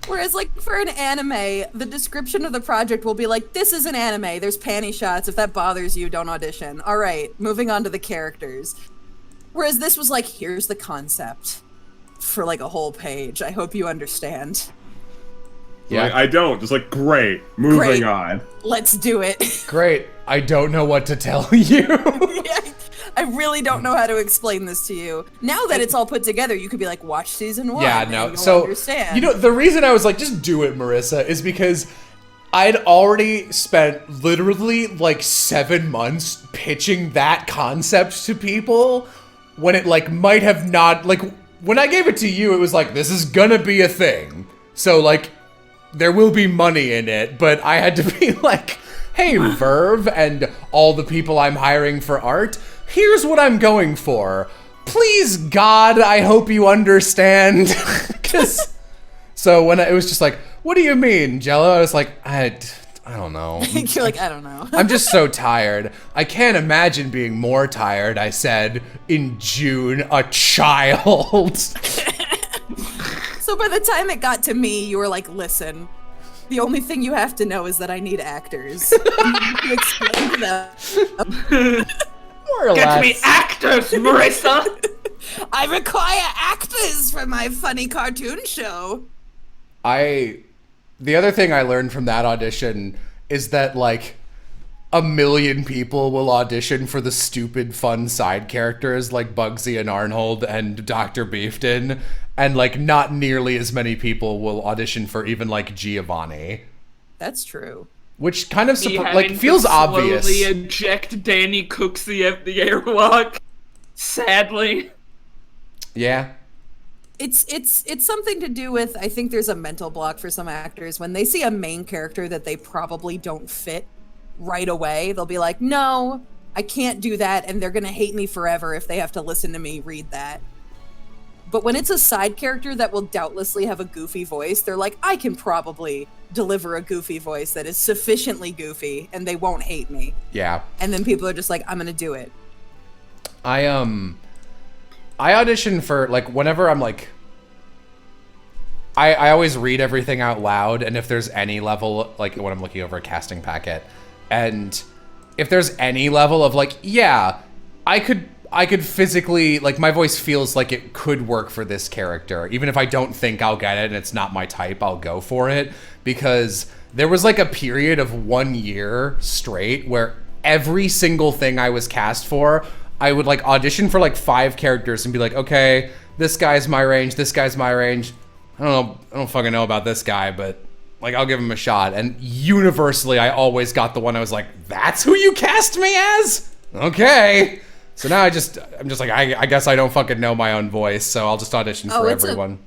Whereas, like, for an anime, the description of the project will be like, this is an anime, there's panty shots, if that bothers you, don't audition. All right, moving on to the characters. Whereas this was like, here's the concept for, like, a whole page. I hope you understand. Yeah. Like, I don't. Just like, great. Moving Great. on. Let's do it. Great. I don't know what to tell you. Yeah, I really don't know how to explain this to you. Now that it's all put together, you could be like, watch season 1. Yeah, and no. you'll So, understand. you know, the reason I was like, just do it, Marissa, is because I'd already spent literally like 7 months pitching that concept to people when it like might have not, like, when I gave it to you, it was like, this is gonna be a thing. So like, there will be money in it, but I had to be like, hey, Verve and all the people I'm hiring for art, here's what I'm going for. Please, God, I hope you understand. 'Cause, so when it was just like, what do you mean, Jello? I was like, I don't know. You're like, I don't know. I'm just so tired. I can't imagine being more tired, I said, in June, a child. So by the time it got to me, you were like, listen, the only thing you have to know is that I need actors. You explain to them. More or Get less. me actors, Marissa! I require actors for my funny cartoon show. The other thing I learned from that audition is that, like, 1 million people will audition for the stupid, fun side characters like Bugsy and Arnold and Dr. Beefton, and, like, not nearly as many people will audition for even, like, Giovanni. That's true. Which kind of, Me like, having feels to obvious. slowly eject Danny Cooksey at the airlock. Sadly. Yeah. It's something to do with, I think there's a mental block for some actors. When they see a main character that they probably don't fit right away, they'll be like, no, I can't do that, and they're gonna hate me forever if they have to listen to me read that. But when it's a side character that will doubtlessly have a goofy voice, they're like, I can probably deliver a goofy voice that is sufficiently goofy, and they won't hate me. Yeah. And then people are just like, I'm gonna do it. I audition for, like, whenever I'm like, I always read everything out loud, and if there's any level, like when I'm looking over a casting packet, and if there's any level of like, yeah, I could physically, like, my voice feels like it could work for this character, even if I don't think I'll get it and it's not my type, I'll go for it, because there was like a period of 1 year straight where every single thing I was cast for, I would like audition for like 5 characters and be like, okay, this guy's my range, this guy's my range. I don't fucking know about this guy, but like, I'll give him a shot. And universally, I always got the one I was like, that's who you cast me as? Okay. So now I'm just like, I guess I don't fucking know my own voice, so I'll just audition for everyone.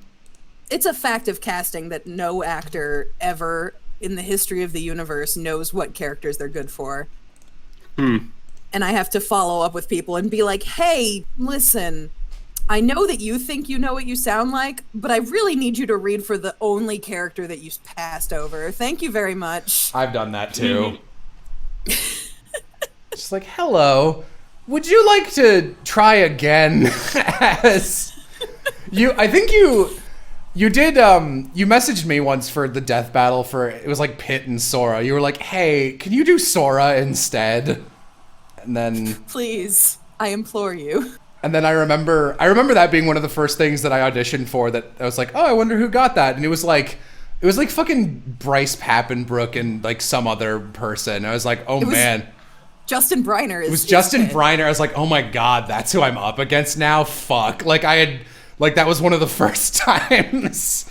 It's a fact of casting that no actor ever in the history of the universe knows what characters they're good for. And I have to follow up with people and be like, hey, listen, I know that you think you know what you sound like, but I really need you to read for the only character that you passed over. Thank you very much. I've done that too. Just like, hello, would you like to try again as you? I think you did. You messaged me once for the death battle for, it was like Pitt and Sora. You were like, hey, can you do Sora instead? And then Please, I implore you. And then I remember that being one of the first things that I auditioned for, that I was like, oh, I wonder who got that. And it was like fucking Bryce Papenbrook and like some other person. I was like, oh man. Justin Briner. It was Justin Briner. I was like, oh my God, that's who I'm up against now? Fuck. Like that was one of the first times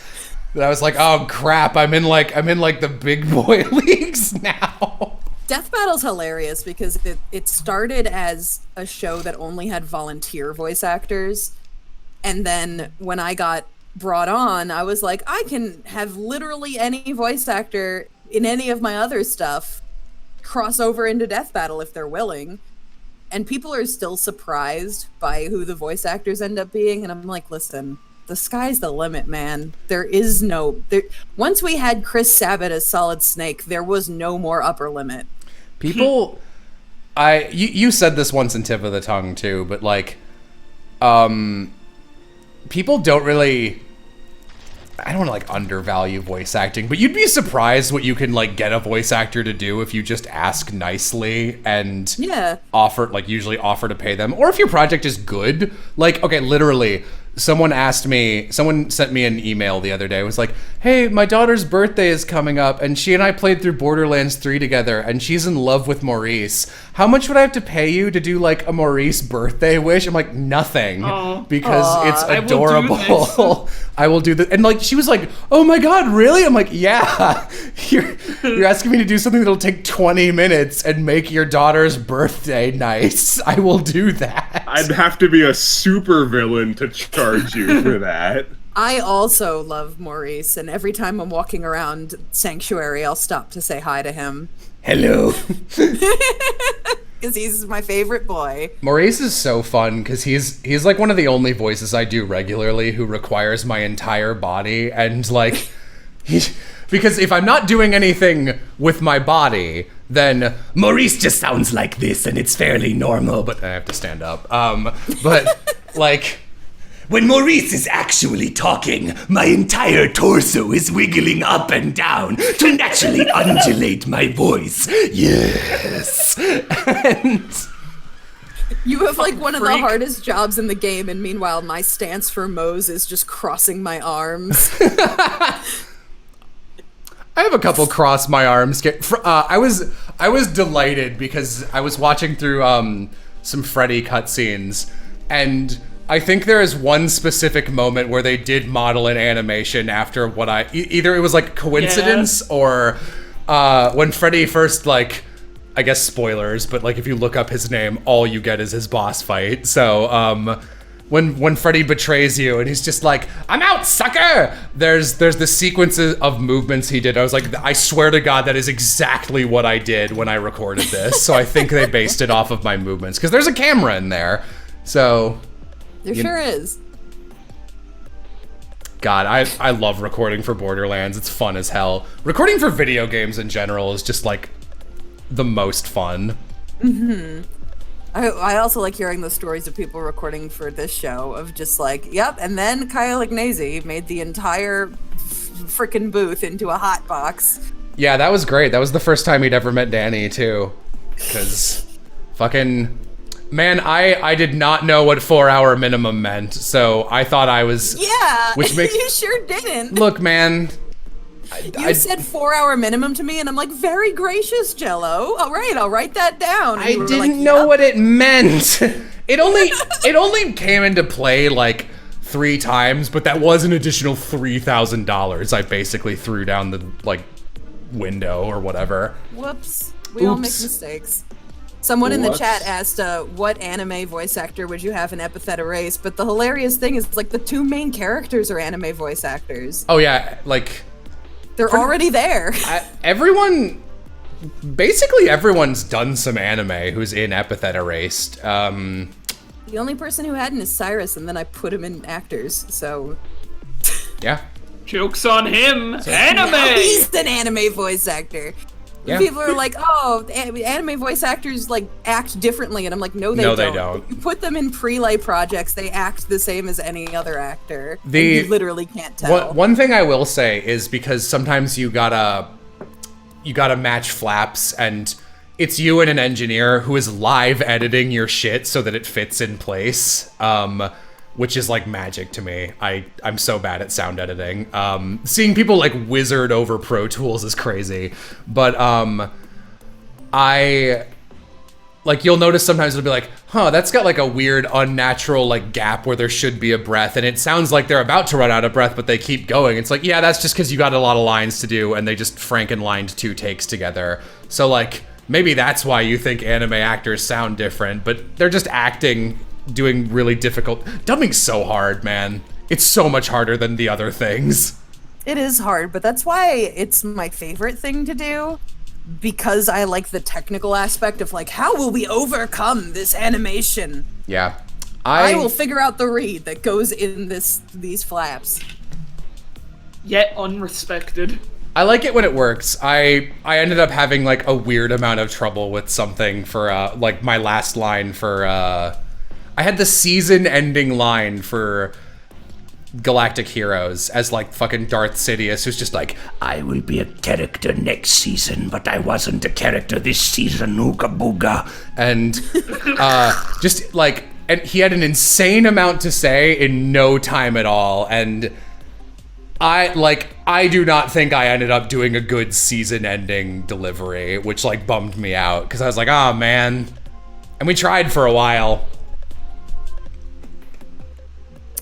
that I was like, oh crap, I'm in like the big boy leagues now. Death Battle's hilarious because it started as a show that only had volunteer voice actors. And then when I got brought on, I was like, I can have literally any voice actor in any of my other stuff cross over into Death Battle if they're willing. And people are still surprised by who the voice actors end up being. And I'm like, listen, the sky's the limit, man. There is no... Once we had Chris Sabat as Solid Snake, there was no more upper limit. People... You said this once in Tip of the Tongue, too, but, like... people don't really... I don't want to, like, undervalue voice acting, but you'd be surprised what you can, like, get a voice actor to do if you just ask nicely and usually offer to pay them. Or if your project is good. Like, okay, literally, someone sent me an email the other day. It was like, hey, my daughter's birthday is coming up, and she and I played through Borderlands 3 together, and she's in love with Maurice. How much would I have to pay you to do, like, a Maurice birthday wish? I'm like, nothing. Because it's adorable. I will do that. And, like, she was like, oh my God, really? I'm like, yeah. You're asking me to do something that'll take 20 minutes and make your daughter's birthday nice. I will do that. I'd have to be a super villain to charge you for that. I also love Maurice, and every time I'm walking around Sanctuary, I'll stop to say hi to him. Hello. Because he's my favorite boy. Maurice is so fun because he's like one of the only voices I do regularly who requires my entire body, and like because if I'm not doing anything with my body, then Maurice just sounds like this and it's fairly normal, but I have to stand up. But like when Maurice is actually talking, my entire torso is wiggling up and down to naturally undulate my voice. Yes. And you have like one of the hardest jobs in the game, and meanwhile my stance for Mose is just crossing my arms. I have a couple cross my arms. I was delighted because I was watching through some Freddy cutscenes, and I think there is one specific moment where they did model an animation after what either it was like coincidence or when Freddy first, like, I guess spoilers, but like if you look up his name, all you get is his boss fight. So when Freddy betrays you and he's just like, I'm out, sucker! There's the sequences of movements he did. I was like, I swear to God, that is exactly what I did when I recorded this. So I think they based it off of my movements because there's a camera in there. So there sure is. God, I love recording for Borderlands. It's fun as hell. Recording for video games in general is just like the most fun. Mm-hmm. I also like hearing the stories of people recording for this show of just like, yep, and then Kyle Ignazi made the entire frickin' booth into a hot box. Yeah, that was great. That was the first time he'd ever met Danny, too. Because fucking... Man, I did not know what 4-hour minimum meant, so I thought I was... Yeah, which makes, you sure didn't. Look, man... You said 4-hour minimum to me, and I'm like, very gracious, Jello. All right, I'll write that down. And I didn't know what it meant. It only came into play like 3 times, but that was an additional $3,000 I basically threw down the like window or whatever. Whoops. We all make mistakes. Someone in the chat asked, what anime voice actor would you have in Epithet Erase? But the hilarious thing is, like, the 2 main characters are anime voice actors. Oh yeah, like... They're already there. Basically everyone's done some anime who's in Epithet Erased. The only person who hadn't is Cyrus, and then I put him in actors, so... Yeah. Joke's on him! Anime! Now he's an anime voice actor. Yeah. People are like, oh, anime voice actors like act differently, and I'm like, no, they don't. You put them in prelay projects, they act the same as any other actor. And you literally can't tell. One thing I will say is because sometimes you gotta match flaps, and it's you and an engineer who is live editing your shit so that it fits in place, which is like magic to me. I'm so bad at sound editing. Seeing people like wizard over Pro Tools is crazy. But like, you'll notice sometimes it'll be like, huh, that's got like a weird unnatural like gap where there should be a breath, and it sounds like they're about to run out of breath, but they keep going. It's like, yeah, that's just because you got a lot of lines to do and they just Frankenlined 2 takes together. So like, maybe that's why you think anime actors sound different, but they're just acting, doing really difficult. Dubbing's so hard, man. It's so much harder than the other things. It is hard, but that's why it's my favorite thing to do. Because I like the technical aspect of like, how will we overcome this animation? Yeah. I will figure out the reed that goes in these flaps. Yet unrespected. I like it when it works. I ended up having like a weird amount of trouble with something for like my last line for I had the season ending line for Galactic Heroes as like fucking Darth Sidious, who's just like, I will be a character next season, but I wasn't a character this season, ooga booga. And just like, and he had an insane amount to say in no time at all. And I do not think I ended up doing a good season ending delivery, which like bummed me out because I was like, oh man. And we tried for a while.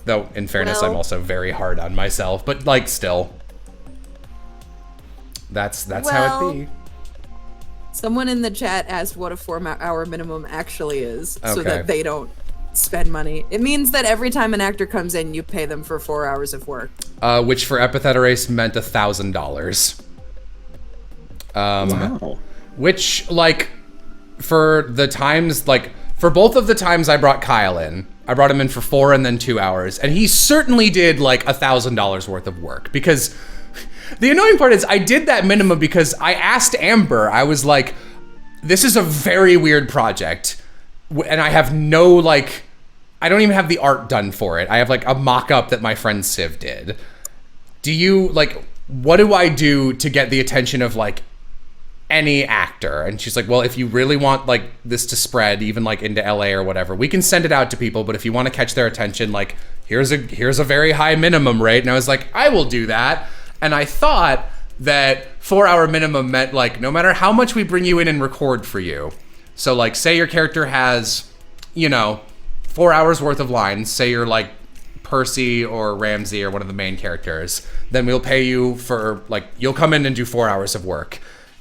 Though, in fairness, I'm also very hard on myself, but like, still, that's how it be. Someone in the chat asked what a 4-hour minimum actually is, so Okay. that they don't spend money. It means that every time an actor comes in, you pay them for 4 hours of work. Which for Epithet Race meant $1,000. Wow. Which, like, for the times, like, for both of the times I brought Kyle in, I brought him in for 4 and then 2 hours, and he certainly did like $1,000 worth of work. Because the annoying part is I did that minimum because I asked Amber, I was like, this is a very weird project, and I have no, like, I don't even have the art done for it. I have like a mock-up that my friend Civ did. Do you, like, what do I do to get the attention of like any actor? And she's like, well, if you really want like this to spread even like into LA or whatever, we can send it out to people, but if you want to catch their attention, like, here's a very high minimum rate. And I was like, I will do that. And I thought that 4-hour minimum meant like, no matter how much we bring you in and record for you, so like, say your character has, you know, 4 hours worth of lines, say you're like Percy or Ramsey or one of the main characters, then we'll pay you for like, you'll come in and do 4 hours of work.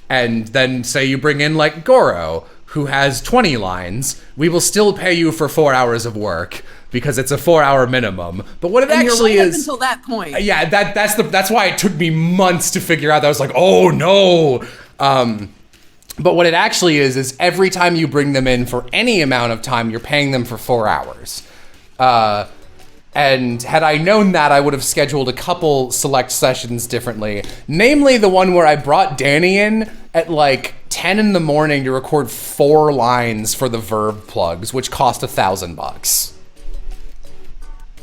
And then say you bring in like Goro, who has 20 lines, we will still pay you for 4 hours of work because it's a 4-hour minimum. But what it actually you're right is, up until that point. yeah, that's why it took me months to figure out. That I was like, oh no. But what it actually is every time you bring them in for any amount of time, you're paying them for 4 hours. And had I known that, I would have scheduled a couple select sessions differently. Namely, the one where I brought Danny in at like 10 in the morning to record 4 lines for the verb plugs, which cost $1,000.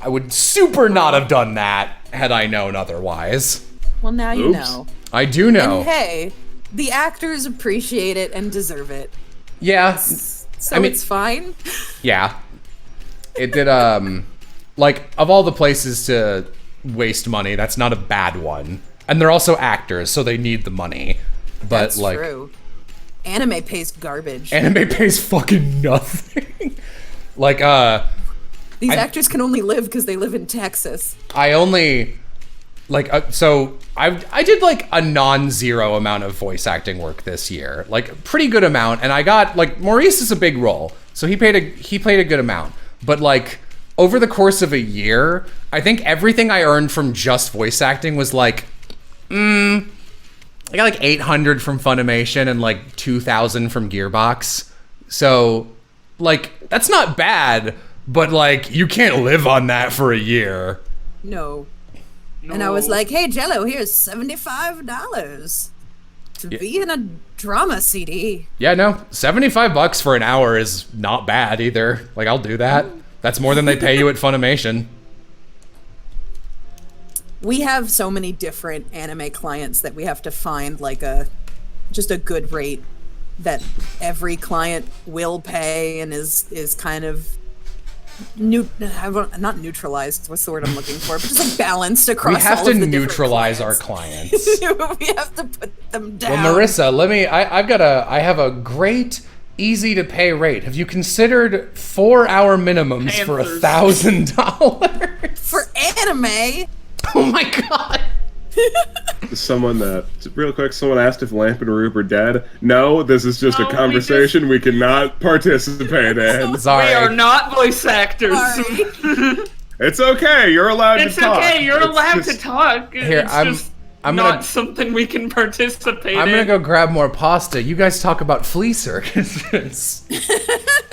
I would super not have done that had I known otherwise. Well, now you Oops. know. I do know. And hey, the actors appreciate it and deserve it. Yeah. So I mean- it's fine. Yeah. It did, like, of all the places to waste money, that's not a bad one. And they're also actors, so they need the money. But, That's like, true. Anime pays garbage. anime pays fucking nothing. Like, These actors can only live because they live in Texas. I only, like, so I did, like, a non-zero amount of voice acting work this year. Like, pretty good amount. And I got, like, Maurice is a big role, so he played a good amount. But, like, over the course of a year, I think everything I earned from just voice acting was like, I got like 800 from Funimation and like 2,000 from Gearbox. So, like, that's not bad, but like, you can't live on that for a year. No. And I was like, hey, Jello, here's $75 to be in a drama CD. Yeah, no, $75 for an hour is not bad either. Like, I'll do that. That's more than they pay you at Funimation. We have so many different anime clients that we have to find like just a good rate that every client will pay and is kind of not neutralized. What's the word I'm looking for? But just like balanced across. We have all to of the neutralize our clients. clients. We have to put them down. Well, Marissa, I have a great, easy to pay rate. Have you considered 4-hour minimums for $1,000 for anime? Oh my god! Someone asked if Lamp and Roop are dead. No, this is just a conversation we cannot participate in. Sorry. We are not voice actors. It's okay. You're allowed to talk. It's okay. You're allowed to talk. Here, I'm not gonna, something we can participate in. I'm gonna go grab more pasta. You guys talk about flea circuses.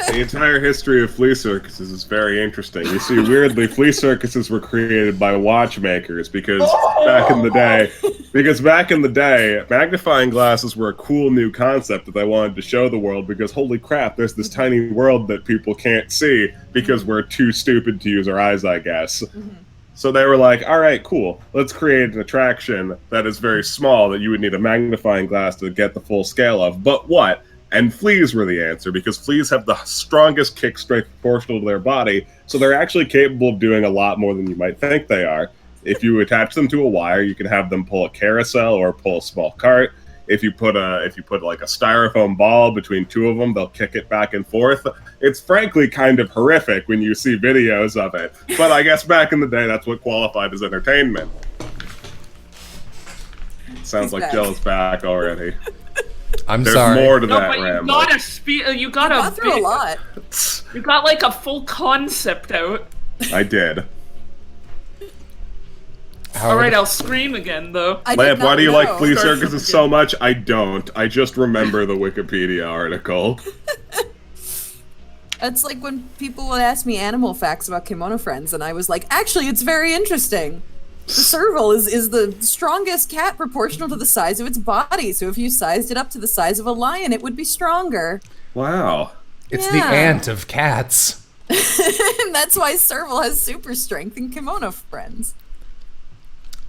The entire history of flea circuses is very interesting. You see, weirdly, flea circuses were created by watchmakers because back in the day, magnifying glasses were a cool new concept that they wanted to show the world because holy crap, there's this tiny world that people can't see because we're too stupid to use our eyes, I guess. So they were like, all right, cool. Let's create an attraction that is very small that you would need a magnifying glass to get the full scale of. But what? And fleas were the answer, because fleas have the strongest kick strength proportional to their body, so they're actually capable of doing a lot more than you might think they are. If you attach them to a wire, you can have them pull a carousel or pull a small cart. If you put like a styrofoam ball between two of them, they'll kick it back and forth. It's frankly kind of horrific when you see videos of it. But I guess back in the day, that's what qualified as entertainment. Sounds like Jell's back already. There's sorry. There's more to No, that, but Rambo. you got through a lot. You got like a full concept out. I did. Alright, I'll scream again, though. Lamp, why do you like flea circuses so much? I don't. I just remember the Wikipedia article. It's like when people would ask me animal facts about kimono friends, and I was like, actually, it's very interesting. The serval is the strongest cat proportional to the size of its body, so if you sized it up to the size of a lion, it would be stronger. Wow. It's the ant of cats. And that's why serval has super strength in kimono friends.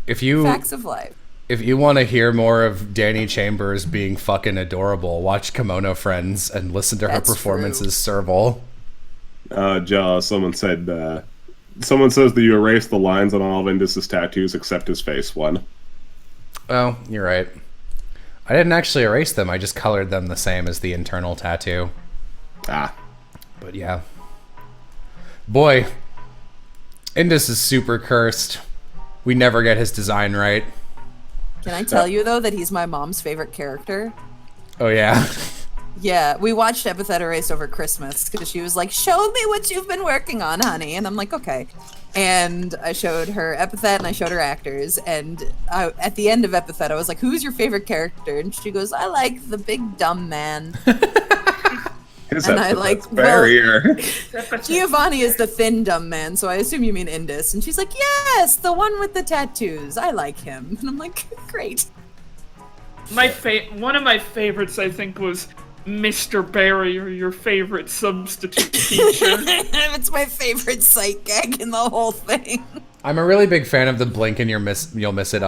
Facts of life. If you want to hear more of Danny Chambers being fucking adorable, watch Kimono Friends and listen to her performance as Serval. Someone said, someone says that you erased the lines on all of Indus's tattoos except his face one. Oh, you're right. I didn't actually erase them, I just colored them the same as the internal tattoo. Ah. But yeah. Boy, Indus is super cursed. We never get his design right. Can I tell you, though, that he's my mom's favorite character? Oh, yeah? Yeah, we watched Epithet Erase over Christmas, because she was like, show me what you've been working on, honey. And I'm like, okay. And I showed her Epithet, and I showed her actors. And at the end of Epithet, I was like, who's your favorite character? And she goes, I like the big dumb man. And I like, barrier. Giovanni is the thin dumb man, so I assume you mean Indus. And she's like, yes, the one with the tattoos. I like him. And I'm like, great. One of my favorites, I think, was Mr. Barrier, your favorite substitute teacher. It's my favorite sight gag in the whole thing. I'm a really big fan of the blink and you'll miss it.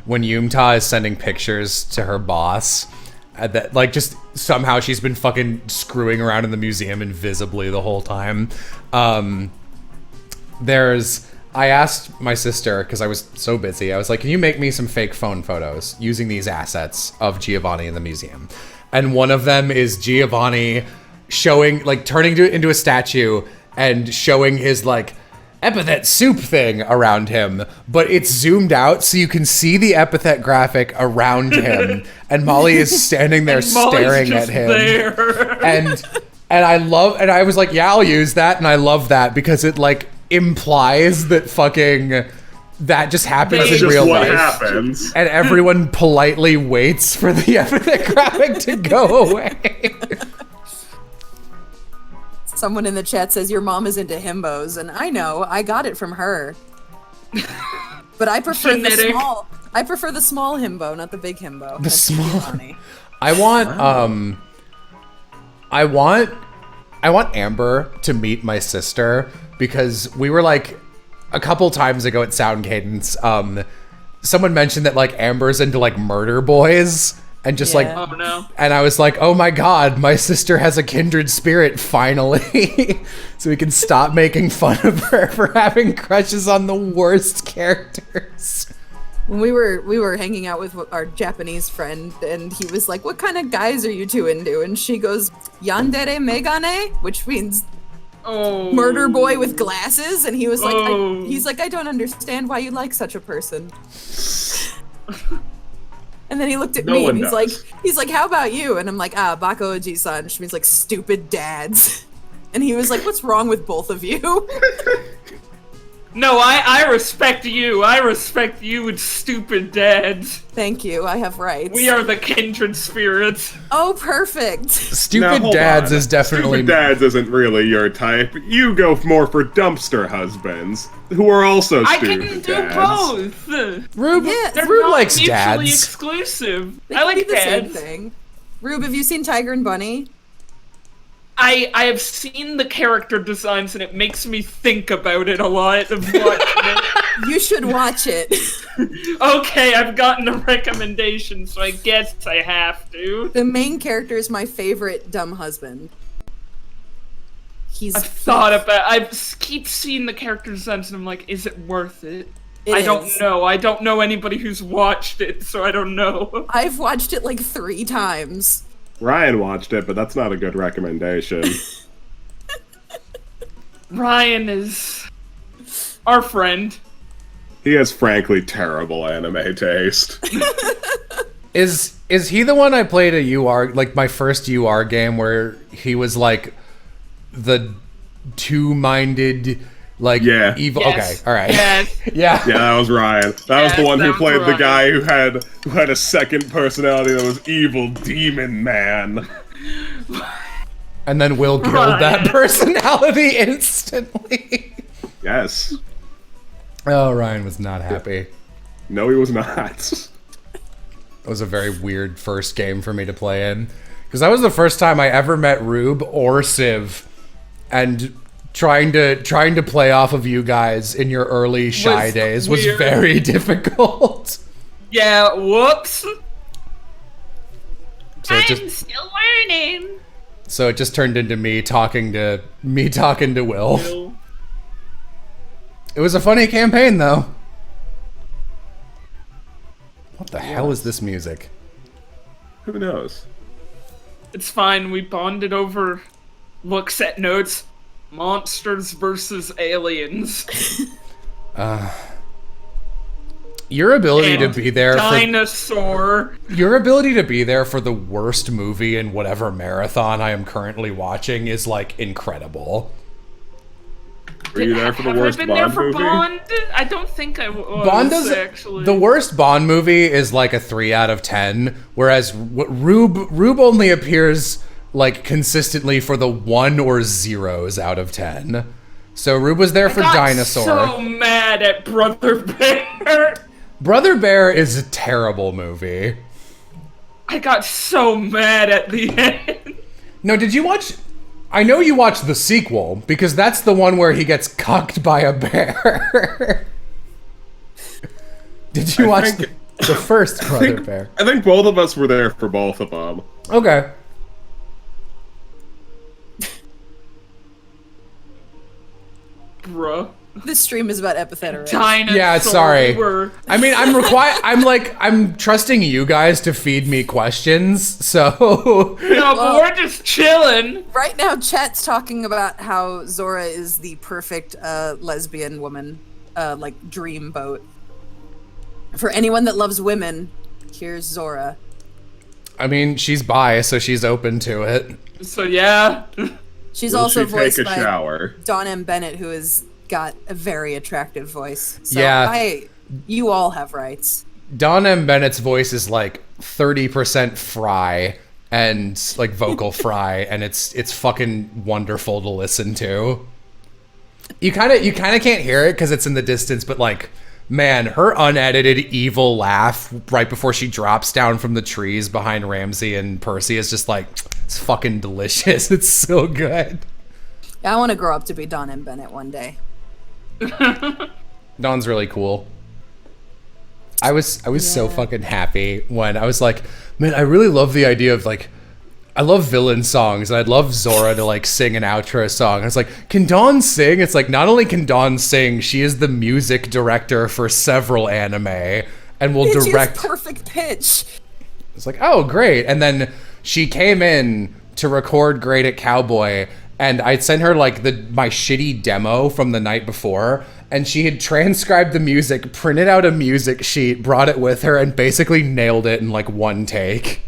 When Yumta is sending pictures to her boss. That like just somehow she's been fucking screwing around in the museum invisibly the whole time. I asked my sister, because I was so busy, I was like, can you make me some fake phone photos using these assets of Giovanni in the museum? And one of them is Giovanni showing, like turning into a statue and showing his like Epithet soup thing around him, but it's zoomed out so you can see the Epithet graphic around him, and Molly is standing there staring at him. And I was like, yeah, I'll use that, and I love that because it like implies that fucking that just happens in real life. Happens. And everyone politely waits for the Epithet graphic to go away. Someone in the chat says your mom is into himbos, and I know, I got it from her. But I prefer the small. I prefer the small himbo, not the big himbo. The small. I want Amber to meet my sister, because we were like a couple times ago at Sound Cadence. Someone mentioned that like Amber's into like murder boys. And just Yeah. Oh no. and I was like, oh my god, my sister has a kindred spirit finally. So we can stop making fun of her for having crushes on the worst characters. When we were hanging out with our Japanese friend, and he was like, "What kind of guys are you two into?" And she goes, "Yandere megane," which means Oh. murder boy with glasses. And he was like, Oh. he's like, "I don't understand why you like such a person." And then he looked at No me one and does. he's like, "How about you?" And I'm like, "Bako Oji-san," which means like stupid dads. And he was like, "What's wrong with both of you?" No, I respect you. I respect you with stupid dads. Thank you. I have rights. We are the kindred spirits. Oh, perfect. Now, Stupid hold dads on. is definitely Stupid dads isn't really your type. You go more for dumpster husbands, who are also I stupid can do dads. both. Rube. Yeah, They're Rube not likes mutually dads. exclusive. They I can like be the same dads. thing. Rube, have you seen Tiger and Bunny? I have seen the character designs and it makes me think about it a lot of watching You should watch it. it. Okay, I've gotten a recommendation, so I guess I have to. The main character is my favorite dumb husband. He's I've thought about. I keep seeing the character designs and I'm like, is it worth it? It I don't is. know. I don't know anybody who's watched it, so I don't know. I've watched it like 3 times. Ryan watched it, but that's not a good recommendation. Ryan is our friend. He has frankly terrible anime taste. Is he the one I played a UR, like my first UR game where he was like the two-minded, like Yeah. evil? Yes. Okay, all right. Yes. Yeah. Yeah, that was Ryan. That was the Yes, one that who was played the Ryan. guy who had a second personality that was evil demon man. And then Will killed Ryan. that personality instantly. Yes. Oh, Ryan was not happy. No, he was not. It was a very weird first game for me to play in. Because that was the first time I ever met Rube or Civ. And trying to play off of you guys in your early Shy Was days was weird. very difficult. Yeah, whoops. So it just still learning. so it just turned into me talking to Will. It was a funny campaign though. What the hell is this music? Who knows? It's fine, we bonded over looks at notes. Monsters versus aliens. Your ability to And be there for Dinosaur. your ability to be there for the worst movie in whatever marathon I am currently watching is like incredible. Were you there for the Have worst I been there Bond for movie? Bond? I don't think I was, Bond does actually. the worst Bond movie is like a 3 out of 10, whereas Rube only appears like consistently for the 1 or 0s out of 10. So Rube was there for got Dinosaur. so mad at Brother Bear. Brother Bear is a terrible movie. I got so mad at the end. No, did you watch? I know you watched the sequel because that's the one where he gets cucked by a bear. Did you watch think- the first Brother Bear? I think both of us were there for both of them. Okay. Bruh. This stream is about Epithet already. Dinosaur. Yeah, sorry. We were... I mean, I'm trusting you guys to feed me questions, so No, but we're just chilling. Right now, chat's talking about how Zora is the perfect lesbian woman, like dream boat. For anyone that loves women, here's Zora. I mean, she's bi, so she's open to it. So yeah. She's Will also she voiced take a by shower? Dawn M. Bennett, who has got a very attractive voice. So Yeah. you all have rights. Dawn M. Bennett's voice is like 30% fry and like vocal fry, and it's fucking wonderful to listen to. You kind of can't hear it because it's in the distance, but like, man, her unedited evil laugh right before she drops down from the trees behind Ramsey and Percy is just like, it's fucking delicious. It's so good. I want to grow up to be Dawn M. Bennett one day. Dawn's really cool. I was so fucking happy when I was like, man, I really love the idea of like, I love villain songs, and I'd love Zora to like sing an outro song. I was like, can Dawn sing? It's like, not only can Dawn sing, she is the music director for several anime, and will direct. Perfect pitch. It's like, oh, great. And then she came in to record Great at Cowboy, and I'd sent her like my shitty demo from the night before, and she had transcribed the music, printed out a music sheet, brought it with her, and basically nailed it in like one take.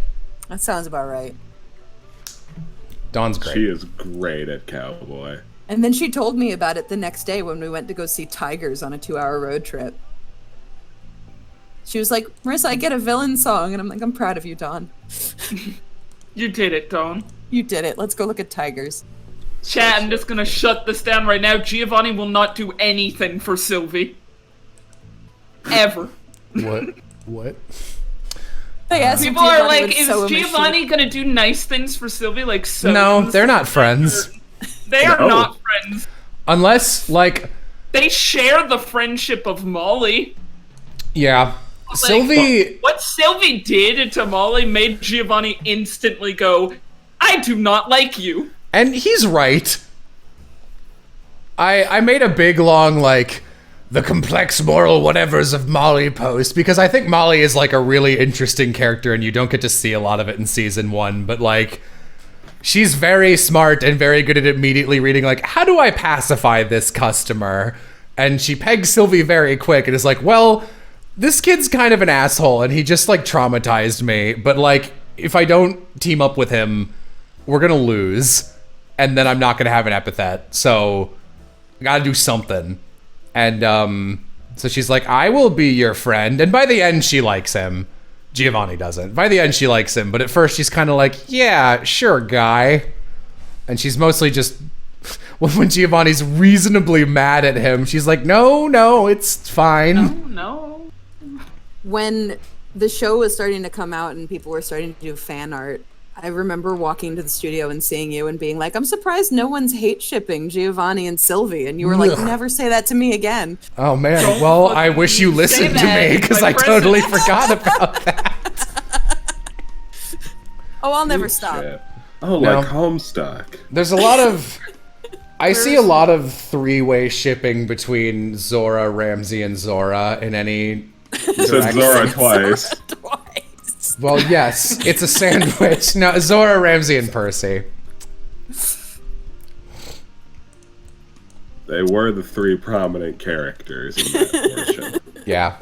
That sounds about right. Dawn's great. She is great at Cowboy. And then she told me about it the next day when we went to go see tigers on a 2-hour road trip. She was like, Marissa, I get a villain song. And I'm like, I'm proud of you, Dawn. You did it, Dawn. You did it. Let's go look at tigers. Chat, I'm just gonna shut this down right now. Giovanni will not do anything for Sylvie. Ever. What? People are like, is Giovanni gonna do nice things for Sylvie? Like, so. No, they're not friends. They are not friends. Unless, like... They share the friendship of Molly. Yeah. Like, Sylvie... What Sylvie did to Molly made Giovanni instantly go, I do not like you. And he's right. I made a big, long, like... the complex moral whatevers of Molly post, because I think Molly is like a really interesting character and you don't get to see a lot of it in season 1, but like she's very smart and very good at immediately reading like, how do I pacify this customer? And she pegs Sylvie very quick and is like, well, this kid's kind of an asshole and he just like traumatized me, but like if I don't team up with him, we're gonna lose and then I'm not gonna have an epithet, so I gotta do something. And so she's like, I will be your friend. And by the end, she likes him. Giovanni doesn't. By the end, she likes him. But at first, she's kind of like, yeah, sure, guy. And she's mostly just, when Giovanni's reasonably mad at him, she's like, no, it's fine. No. When the show was starting to come out and people were starting to do fan art, I remember walking to the studio and seeing you and being like, I'm surprised no one's hate shipping Giovanni and Sylvie. And you were like, never say that to me again. Oh, man. Well, I wish you listened to me because I totally forgot about that. Oh, I'll never stop. Shit. Oh, like Homestuck. There's a lot of... I see a lot of three-way shipping between Zora, Ramsey, and Zora in any... You said Zora twice. Well, yes, it's a sandwich. No, Zora, Ramsey, and Percy. They were the 3 prominent characters in that portion. Yeah.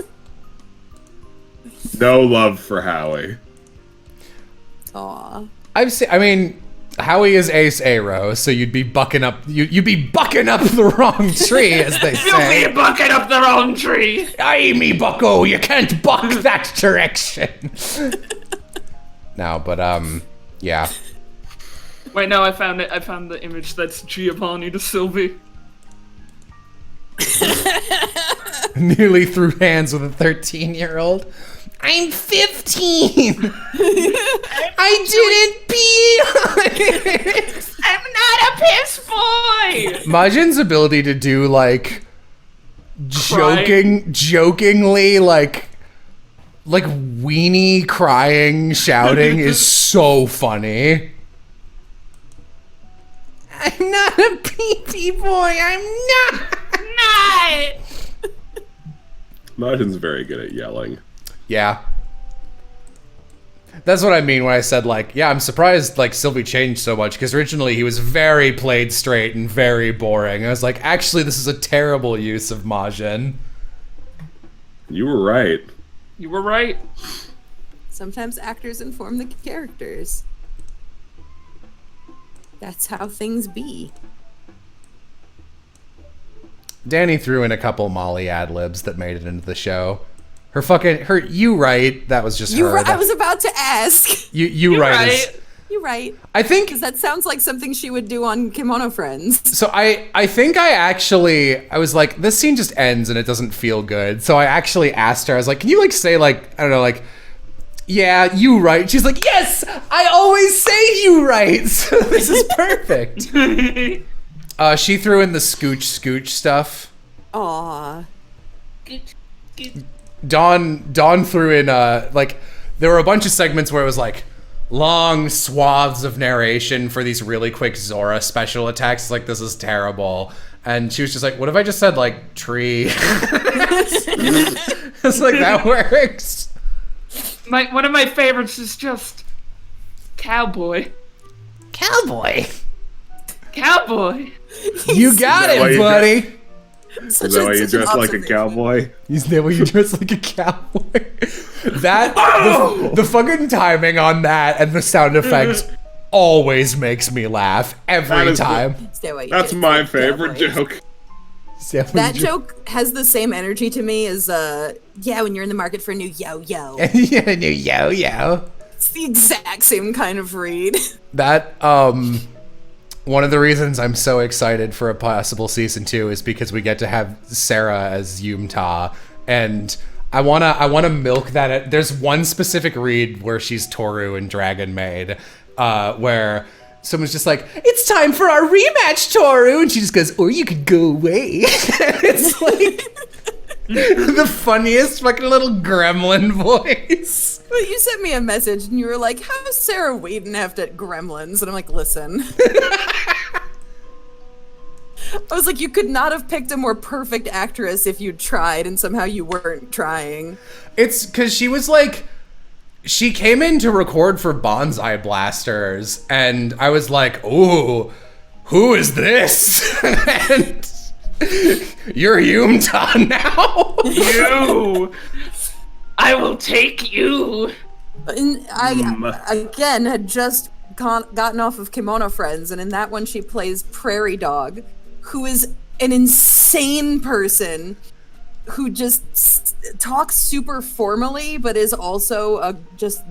No love for Howie. Aw. I mean, Howie is Ace Arrow, so you'd be bucking up the wrong tree, as they say. You'll be bucking up the wrong tree. Aye, me bucko, you can't buck that direction. No, but yeah. Wait, no, I found it. I found the image that's Giovanni to Sylvie. Nearly threw hands with a 13-year-old. I'm 15. I didn't pee. I'm not a piss boy. Majin's ability to do like jokingly like weenie crying, shouting is so funny. I'm not a pee-pee boy. I'm not. Majin's very good at yelling. Yeah. That's what I mean when I said, like, yeah, I'm surprised, like, Sylvie changed so much, because originally he was very played straight and very boring. I was like, actually, this is a terrible use of Majin. You were right. You were right. Sometimes actors inform the characters. That's how things be. Danny threw in a couple Molly ad-libs that made it into the show. You right, that was just her. I was about to ask. You right. You're right. I think... Because that sounds like something she would do on Kimono Friends. So I think I was like, this scene just ends and it doesn't feel good. So I actually asked her, I was like, can you like say like, I don't know, like, yeah, you right. She's like, yes, I always say you right. So this is perfect. She threw in the scooch stuff. Aw. Dawn threw in like there were a bunch of segments where it was like long swaths of narration for these really quick Zora special attacks. Like, this is terrible. And she was just like, what if I just said, like, tree? It's like, that works. One of my favorites is just cowboy. Cowboy. Cowboy. You got it, buddy. Is that why you dress like a cowboy? Is that why you dress like a cowboy? That, the fucking timing on that and the sound effects always makes me laugh every time. That's my favorite joke. That joke has the same energy to me as, yeah, when you're in the market for a new yo-yo. Yeah, new yo-yo. It's the exact same kind of read. That, one of the reasons I'm so excited for a possible season 2 is because we get to have Sarah as Yumta, and I wanna milk that. There's one specific read where she's Toru in Dragon Maid, where someone's just like, "It's time for our rematch, Toru," and she just goes, "Or you could go away." It's like the funniest fucking little gremlin voice. But you sent me a message and you were like, how's Sarah Whedon have at Gremlins? And I'm like, listen. I was like, you could not have picked a more perfect actress if you tried, and somehow you weren't trying. It's because she was like, she came in to record for Bonsai Blasters, and I was like, ooh, who is this? And you're Yumta now. You. I will take you. And I, again, had just gotten off of Kimono Friends, and in that one she plays Prairie Dog, who is an insane person who just talks super formally, but is also a just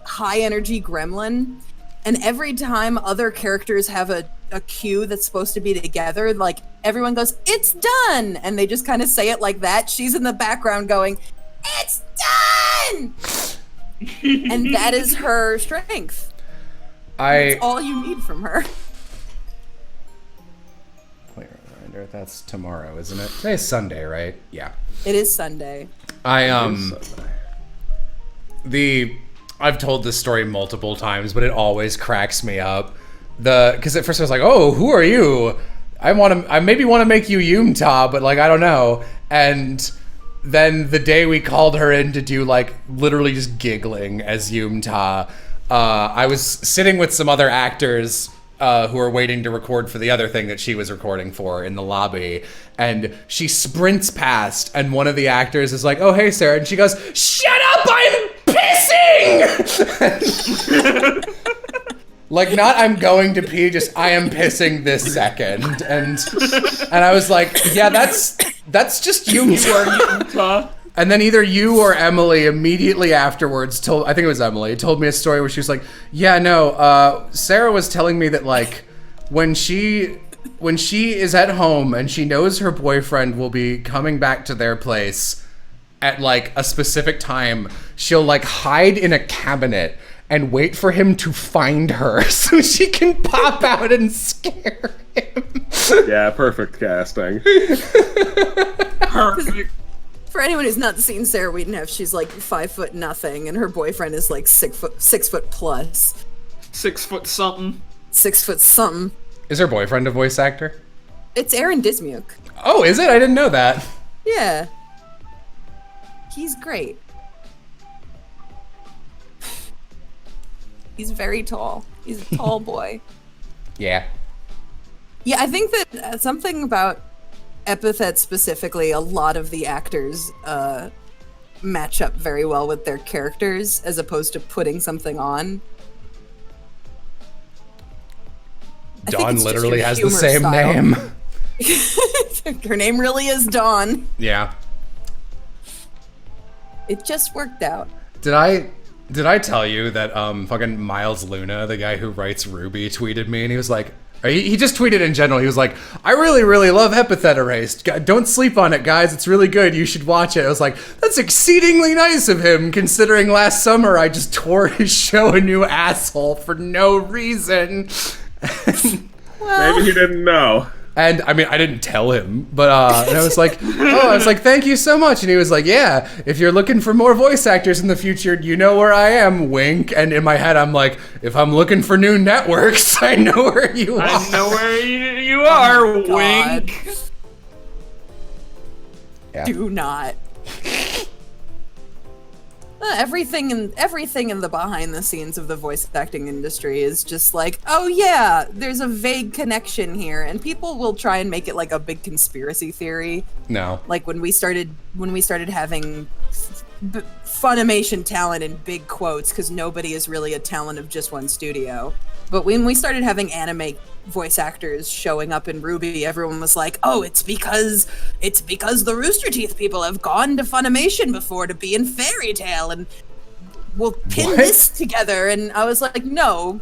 high-energy gremlin. And every time other characters have a cue that's supposed to be together, like, everyone goes, "It's done!" And they just kind of say it like that. She's in the background going, "It's done!" And that is her strength. That's all you need from her. Wait, reminder, that's tomorrow, isn't it? Today's Sunday, right? Yeah. It is Sunday. I've told this story multiple times, but it always cracks me up. Because at first I was like, "Oh, who are you? I maybe want to make you Yumta, but like I don't know." And then the day we called her in to do like literally just giggling as Yumta, I was sitting with some other actors who were waiting to record for the other thing that she was recording for in the lobby, and she sprints past, and one of the actors is like, "Oh, hey, Sarah," and she goes, "Shut up, I'm pissing!" Like, not "I'm going to pee," just "I am pissing this second." And I was like, yeah, that's just Yumta. And then either you or Emily immediately afterwards told me a story where she was like, "Yeah, no, Sarah was telling me that like when she is at home and she knows her boyfriend will be coming back to their place at like a specific time, she'll like hide in a cabinet and wait for him to find her so she can pop out and scare him." Yeah, perfect casting. Perfect. For anyone who's not seen Sarah Whedon, she's like 5'0" and her boyfriend is like 6 foot plus. 6 foot something. 6 foot something. Is her boyfriend a voice actor? It's Aaron Dismuke. Oh, is it? I didn't know that. Yeah. He's great. He's very tall. He's a tall boy. Yeah. Yeah, I think that something about Epithet specifically, a lot of the actors match up very well with their characters as opposed to putting something on. Dawn literally has the same name. Her name really is Dawn. Yeah. It just worked out. Did I tell you that fucking Miles Luna, the guy who writes Ruby, tweeted me and he was like, he just tweeted in general, he was like, "I really, really love Epithet Erased. Don't sleep on it, guys. It's really good. You should watch it." I was like, that's exceedingly nice of him, considering last summer I just tore his show a new asshole for no reason. Maybe he didn't know. And I mean, I didn't tell him, but and I was like, thank you so much. And he was like, yeah, if you're looking for more voice actors in the future, you know where I am, wink. And in my head, I'm like, if I'm looking for new networks, I know where you are. I know where you are, Oh, wink. Yeah. Do not. Everything in the behind the scenes of the voice acting industry is just like, oh yeah, there's a vague connection here, and people will try and make it like a big conspiracy theory. No. Like when we started having Funimation talent in big quotes, because nobody is really a talent of just one studio. But when we started having anime voice actors showing up in RWBY, everyone was like, "Oh, it's because the Rooster Teeth people have gone to Funimation before to be in Fairy Tail, and we'll pin this together." And I was like, "No."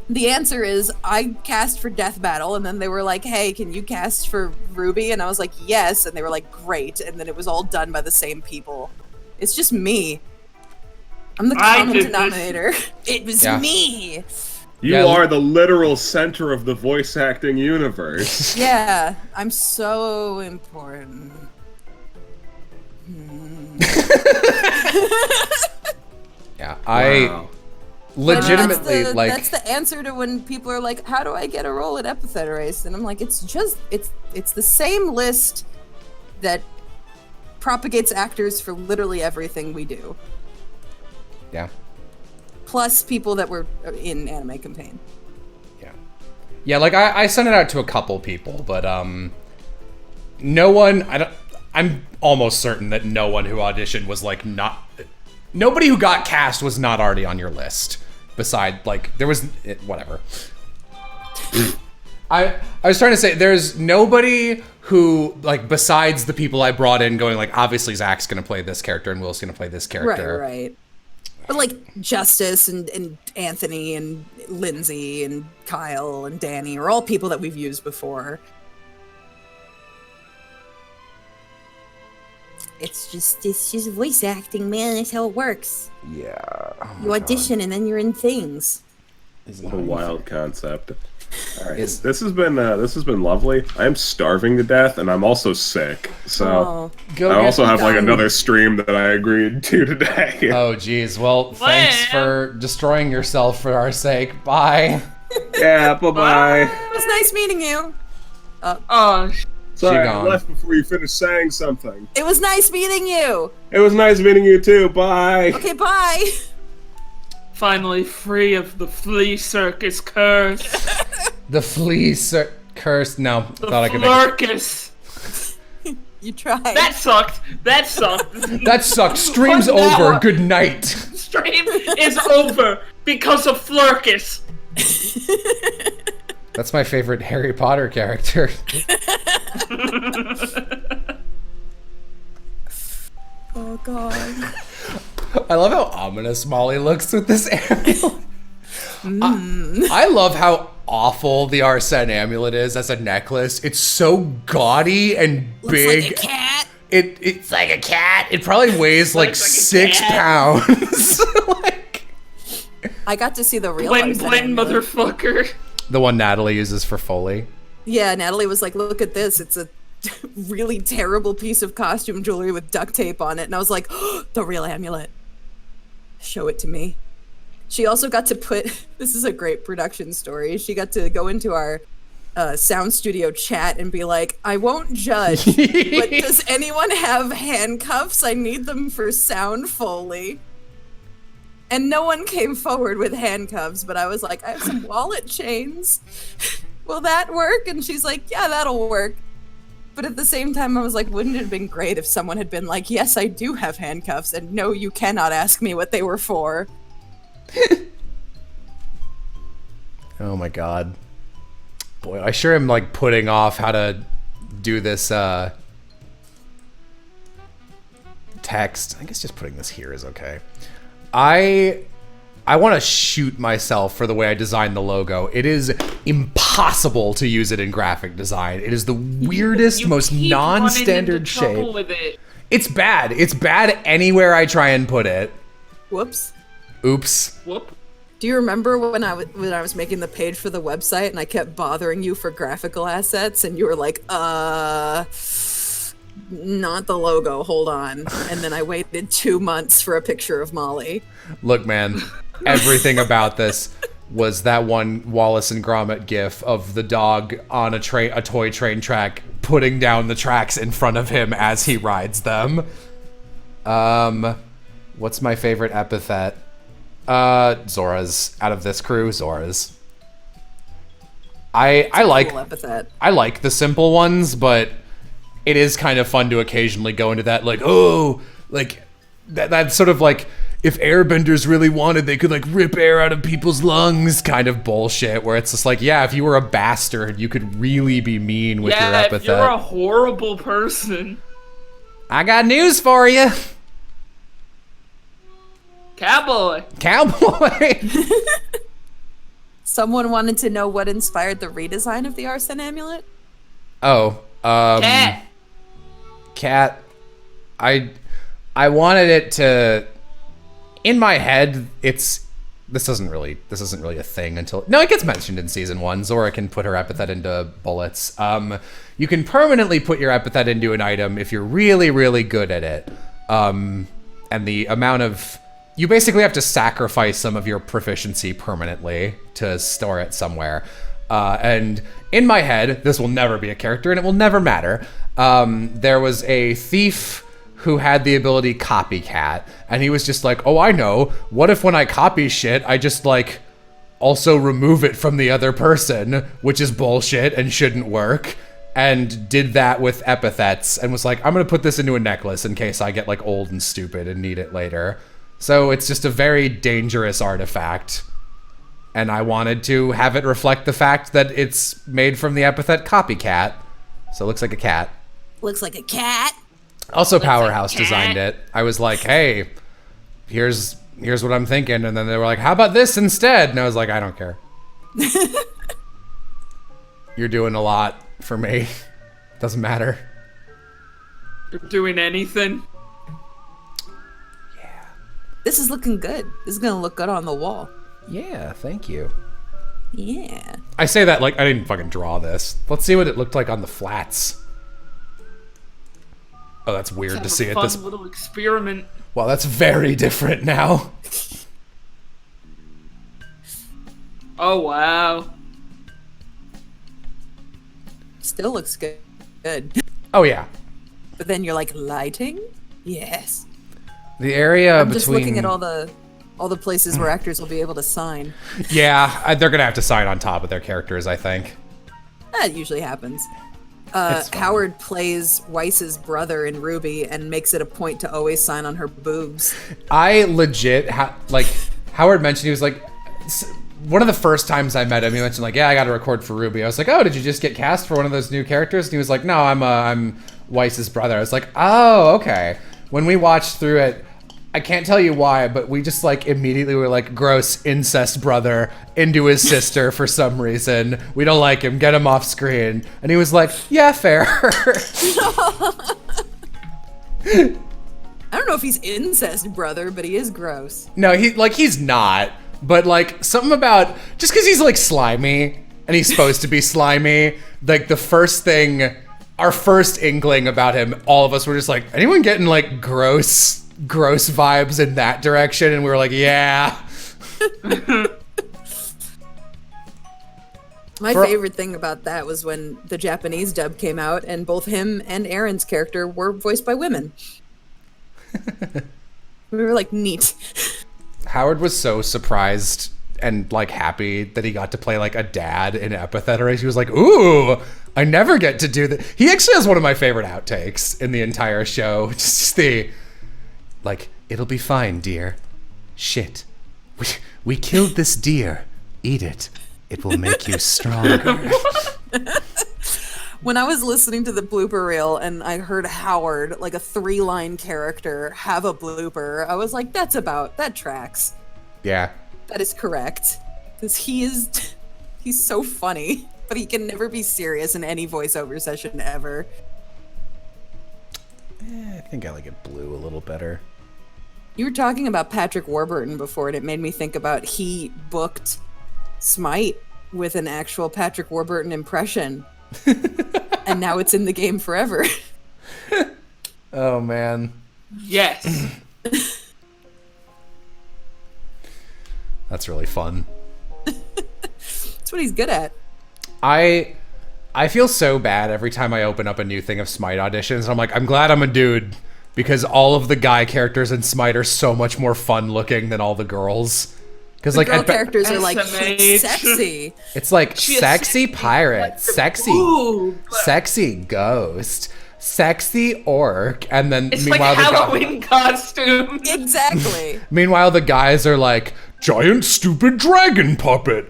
The answer is I cast for Death Battle, and then they were like, "Hey, can you cast for RWBY?" And I was like, "Yes," and they were like, "Great," and then it was all done by the same people. It's just me. I'm the common denominator. It was me. You are the literal center of the voice acting universe. Yeah, I'm so important. Yeah, I legitimately that's the answer to when people are like, "How do I get a role at Epithet Race?" And I'm like, it's the same list that propagates actors for literally everything we do. Yeah. Plus people that were in Anime Campaign. Yeah, like I sent it out to a couple people, but no one. I'm almost certain that no one who auditioned was like not. Nobody who got cast was not already on your list. Beside, like there was whatever. I was trying to say there's nobody who like besides the people I brought in going like obviously Zack's gonna play this character and Will's gonna play this character. Right. But like Justice and Anthony and Lindsay and Kyle and Danny are all people that we've used before. It's just voice acting, man. That's how it works. Yeah. Oh you audition and then you're in things. It's a wild concept. All right. This has been lovely. I'm starving to death, and I'm also sick. So I also have like another stream that I agreed to today. Oh, geez. Well, thanks for destroying yourself for our sake. Bye. Yeah. Bye. It was nice meeting you. Sorry, I left before you finished saying something. It was nice meeting you. It was nice meeting you too. Bye. Okay, bye. Finally free of the flea circus curse. The flea curse? No, The thought I could flircus. You tried. That sucked. That sucked. Stream's over. Good night. Stream is over because of flircus. That's my favorite Harry Potter character. Oh god. I love how ominous Molly looks with this amulet. I love how awful the Arsene amulet is as a necklace. It's so gaudy and big. Looks like a cat. It's like a cat. It probably weighs like 6 pounds. Like, I got to see the real Bling Arsene bling, amulet. motherfucker. the one Natalie uses for Foley. Yeah, Natalie was like, look at this. It's a really terrible piece of costume jewelry with duct tape on it. And I was like, oh, the real amulet. Show it to me. She also got to put, this is a great production story. She got to go into our sound studio chat and be like, I won't judge, but does anyone have handcuffs? I need them for sound Foley. And no one came forward with handcuffs, but I was like, I have some wallet chains. Will that work? And she's like, yeah, that'll work. But at the same time, I was like, wouldn't it have been great if someone had been like, yes, I do have handcuffs, and no, you cannot ask me what they were for. Oh my god. Boy, I sure am like putting off how to do this text. I guess just putting this here is okay. I want to shoot myself for the way I designed the logo. It is impossible to use it in graphic design. It is the weirdest, most non-standard shape. With it. It's bad. It's bad anywhere I try and put it. Whoops. Oops. Whoop. Do you remember when I was making the page for the website and I kept bothering you for graphical assets and you were like, not the logo, hold on. And then I waited 2 months for a picture of Molly. Look, man, everything about this was that one Wallace and Gromit gif of the dog on a toy train track putting down the tracks in front of him as he rides them. What's my favorite epithet? Zora's. Out of this crew, Zora's. I like cool epithet. I like the simple ones, but it is kind of fun to occasionally go into that, like, oh, like that's sort of like if airbenders really wanted, they could like rip air out of people's lungs kind of bullshit, where it's just like, yeah, if you were a bastard, you could really be mean with your epithet. If you're a horrible person. I got news for you. Cowboy. Someone wanted to know what inspired the redesign of the Arsene amulet? Oh, Cat. I wanted it to, in my head, this isn't really a thing until, no, it gets mentioned in season 1. Zora can put her epithet into bullets. You can permanently put your epithet into an item if you're really, really good at it. And the amount of, you basically have to sacrifice some of your proficiency permanently to store it somewhere. And in my head, this will never be a character and it will never matter. There was a thief who had the ability copycat, and he was just like, oh, I know, what if when I copy shit, I just like also remove it from the other person, which is bullshit and shouldn't work, and did that with epithets and was like, I'm gonna put this into a necklace in case I get like old and stupid and need it later. So it's just a very dangerous artifact. And I wanted to have it reflect the fact that it's made from the epithet copycat. So it looks like a cat. Looks like a cat. Also, Powerhouse designed it. I was like, hey, here's what I'm thinking. And then they were like, how about this instead? And I was like, I don't care. You're doing a lot for me. Doesn't matter. You're doing anything. Yeah. This is looking good. This is gonna look good on the wall. Yeah, thank you. Yeah. I say that like I didn't fucking draw this. Let's see what it looked like on the flats. Oh, that's weird to see it this. Fun little experiment. Well, that's very different now. Oh wow. Still looks good. Oh yeah. But then you're like, lighting? Yes. The area I'm between. just looking at all the places where actors will be able to sign. Yeah, they're gonna have to sign on top of their characters, I think. That usually happens. It's fine. Howard plays Weiss's brother in Ruby and makes it a point to always sign on her boobs. I legit, like, Howard mentioned, he was like, one of the first times I met him, he mentioned like, yeah, I got to record for Ruby. I was like, oh, did you just get cast for one of those new characters? And he was like, no, I'm Weiss's brother. I was like, oh, okay. When we watched through it, I can't tell you why, but we just like immediately were like, gross incest brother into his sister for some reason. We don't like him, get him off screen. And he was like, yeah, fair. I don't know if he's incest brother, but he is gross. No, he's not. But like something about, just because he's like slimy and he's supposed to be slimy, like the first thing, our first inkling about him, all of us were just like, anyone getting like gross vibes in that direction? And we were like, yeah. My favorite thing about that was when the Japanese dub came out and both him and Aaron's character were voiced by women. We were like, neat. Howard was so surprised and like happy that he got to play like a dad in Epithet race. He was like, ooh, I never get to do that. He actually has one of my favorite outtakes in the entire show. Just the, like, it'll be fine, dear. Shit. We killed this deer. Eat it. It will make you stronger. When I was listening to the blooper reel and I heard Howard, like a 3-line character, have a blooper, I was like, that tracks. Yeah. That is correct. Because he's so funny, but he can never be serious in any voiceover session ever. I think I like it blue a little better. You were talking about Patrick Warburton before, and it made me think about he booked Smite with an actual Patrick Warburton impression. And now it's in the game forever. Oh, man. Yes. That's really fun. That's what he's good at. I feel so bad every time I open up a new thing of Smite auditions. I'm like, I'm glad I'm a dude, because all of the guy characters in Smite are so much more fun looking than all the girls. Because like girl characters are like SMH. sexy. it's like She has sexy sexy pirate, sexy, Ooh, sexy ghost, sexy orc, and then it's like meanwhile Halloween costume. Exactly. meanwhile the guys are like giant stupid dragon puppet.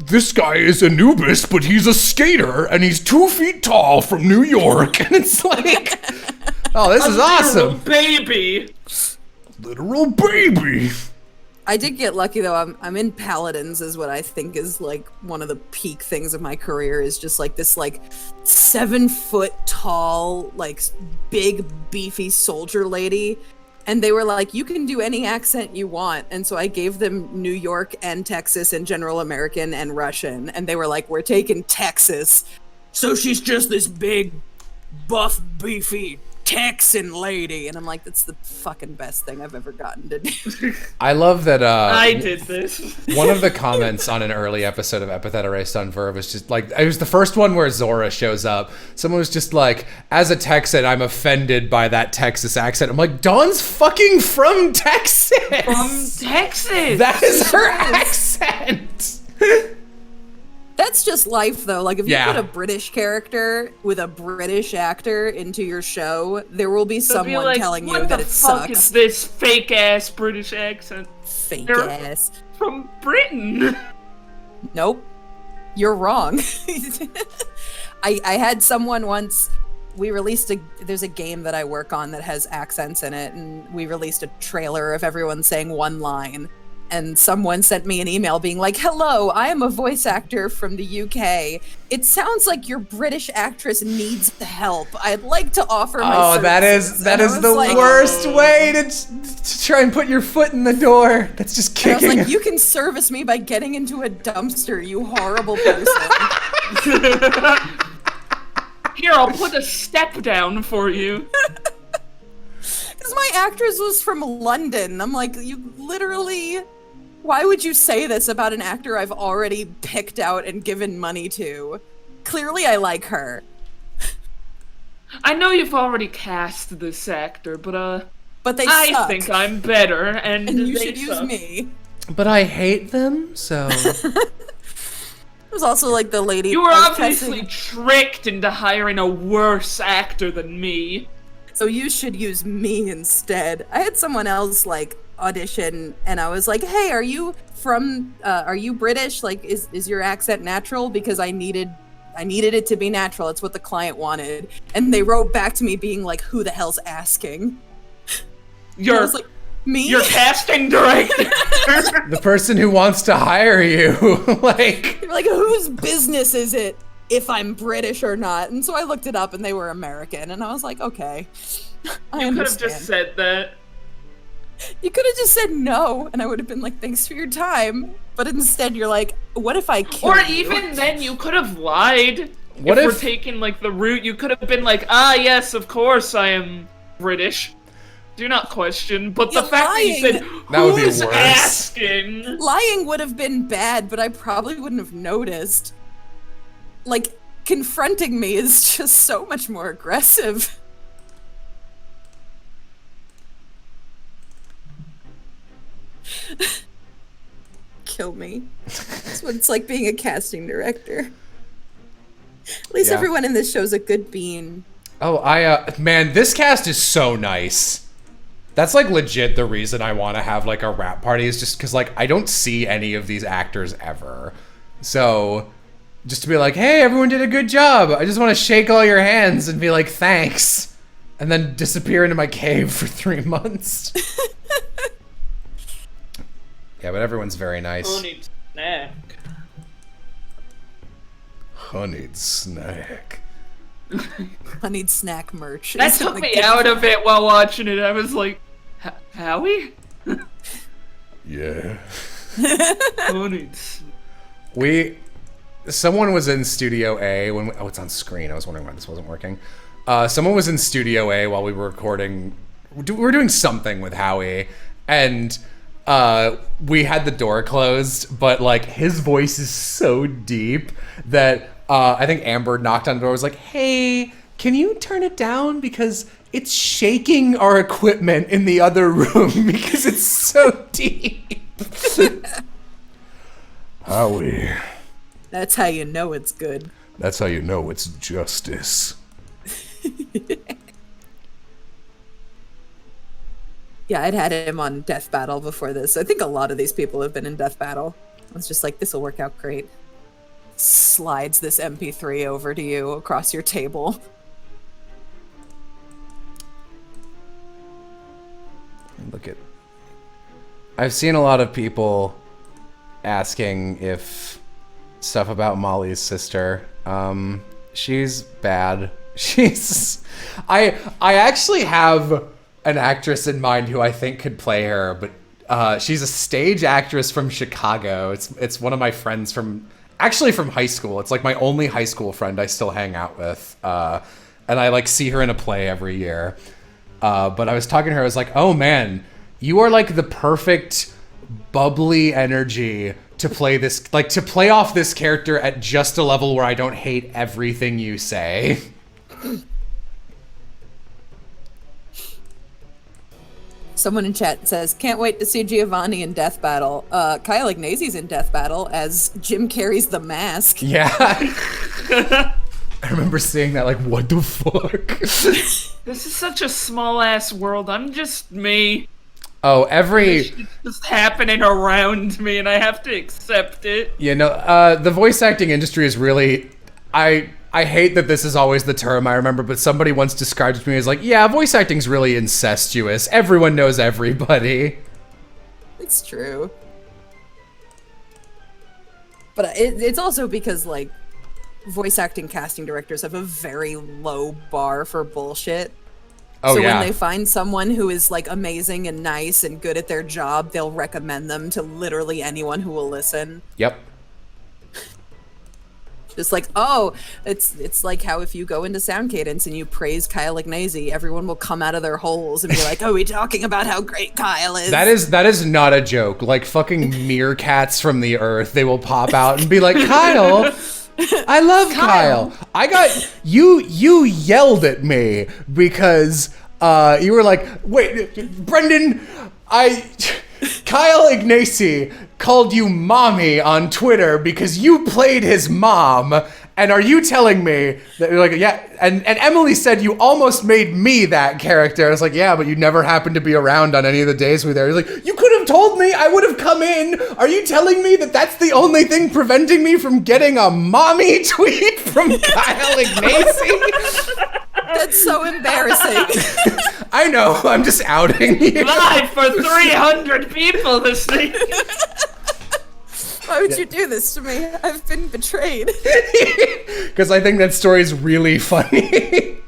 This guy is Anubis, but he's a skater and he's 2 feet tall from New York, and it's like, oh, this is awesome, Baby. literal baby. I did get lucky though. I'm in Paladins, is what I think is like one of the peak things of my career, is just like this like 7 foot tall, like big beefy soldier lady. And they were like, you can do any accent you want. And so I gave them New York and Texas and General American and Russian. And they were like, we're taking Texas. So she's just this big, buff, beefy Texan lady. And I'm like, that's the fucking best thing I've ever gotten to do. I love that I did this. one of the comments on an early episode of Epithet Erased on Verve was just like, it was the first one where Zora shows up. Someone was just like, as a Texan, I'm offended by that Texas accent. I'm like, Dawn's fucking from Texas! From Texas. That is her accent! That's just life, though. Like, if you Yeah. put a British character with a British actor into your show, there will be They'll be someone like, telling you what that the it fuck sucks. is this fake ass British accent? Fake They're- ass. From Britain. Nope. You're wrong. I had someone once, there's a game that I work on that has accents in it, and we released a trailer of everyone saying one line. And someone sent me an email being like, hello, I am a voice actor from the UK. It sounds like your British actress needs help. I'd like to offer my Oh, that services." is And I was the like- worst way to try and put your foot in the door. That's just And I was kicking. like, you can service me by getting into a dumpster, you horrible person. Here, I'll put a step down for you. Because my actress was from London. I'm like, you literally... Why would you say this about an actor I've already picked out and given money to? Clearly I like her. I know you've already cast this actor, but But they I suck. think I'm better, and and you they should use suck. me. But I hate them, so... It was also like the lady... You were I was obviously casting- tricked into hiring a worse actor than me. So you should use me instead. I had someone else like audition, and I was like, "Hey, are you British? Like, is your accent natural? Because I needed it to be natural. It's what the client wanted." And they wrote back to me being like, "Who the hell's asking?" And I You're was like, "Me." your casting director. the person who wants to hire you, like... They're like, whose business is it if I'm British or not? And so I looked it up, and they were American, and I was like, okay, I You could have understand. just said that. You could have just said no, and I would have been like, thanks for your time. But instead, you're like, what if I kill Or you? even then, you could have lied. What if if- we're taking like the route, you could have been like, ah, yes, of course I am British. Do not question. But the You're fact that you lying. said, That would be who's worse. asking? Lying would have been bad, but I probably wouldn't have noticed. Like, confronting me is just so much more aggressive. Kill me. That's what it's like being a casting director. At least Yeah. everyone in this show's a good bean. Oh, man, this cast is so nice. That's like legit the reason I want to have like a rap party, is just because like I don't see any of these actors ever. So just to be like, hey, everyone did a good job. I just want to shake all your hands and be like, thanks. And then disappear into my cave for 3 months. Yeah, but everyone's very nice. Honeyed snack. Honeyed snack. I need snack merch. That It's in took the me game. out of it while watching it. I was like, Howie? Yeah. Honey. Someone was in Studio A when it's on screen. I was wondering why this wasn't working. Someone was in Studio A while we were recording. We were doing something with Howie, and we had the door closed, but like his voice is so deep that I think Amber knocked on the door, was like, "Hey, can you turn it down because it's shaking our equipment in the other room because it's so deep." Howie. That's how you know it's good. That's how you know it's justice. Yeah, I'd had him on Death Battle before this. I think a lot of these people have been in Death Battle. I was just like, this will work out great. Slides this MP3 over to you across your table. Look at... I've seen a lot of people asking if stuff about Molly's sister. She's bad. I actually have an actress in mind who I think could play her, but she's a stage actress from Chicago. It's one of my friends from high school. It's like my only high school friend I still hang out with. And I like see her in a play every year. But I was talking to her, I was like, "Oh man, you are like the perfect bubbly energy to play this, like to play off this character at just a level where I don't hate everything you say." Someone in chat says, "Can't wait to see Giovanni in Death Battle." Kyle Ignazzi's in Death Battle as Jim Carrey's The Mask. Yeah. I remember seeing that, like, what the fuck? This is such a small-ass world. I'm just me. Oh, It's just happening around me, and I have to accept it. You know, the voice acting industry is really... I hate that this is always the term I remember, but somebody once described it to me as like, yeah, voice acting's really incestuous. Everyone knows everybody. It's true. But it's also because, like, voice acting casting directors have a very low bar for bullshit. Oh, so yeah. when they find someone who is, like, amazing and nice and good at their job, they'll recommend them to literally anyone who will listen. Yep. Just like, oh, it's like how if you go into Sound Cadence and you praise Kyle Ignazzi, everyone will come out of their holes and be like, "Oh, we talking about how great Kyle is." That is not a joke. Like fucking meerkats from the earth, they will pop out and be like, "Kyle, I love Kyle. I got you yelled at me because you were like, wait, Brendan, Kyle Ignazzi called you mommy on Twitter because you played his mom, and are you telling me that you're like, yeah, and Emily said you almost made me that character." I was like, "Yeah, but you never happened to be around on any of the days we were there." He's like, "You could have told me, I would have come in. Are you telling me that that's the only thing preventing me from getting a mommy tweet from Kyle Ignazzi?" That's so embarrassing. I know, I'm just outing you. Live for 300 people listening. Why would you do this to me? I've been betrayed. Because I think that story is really funny.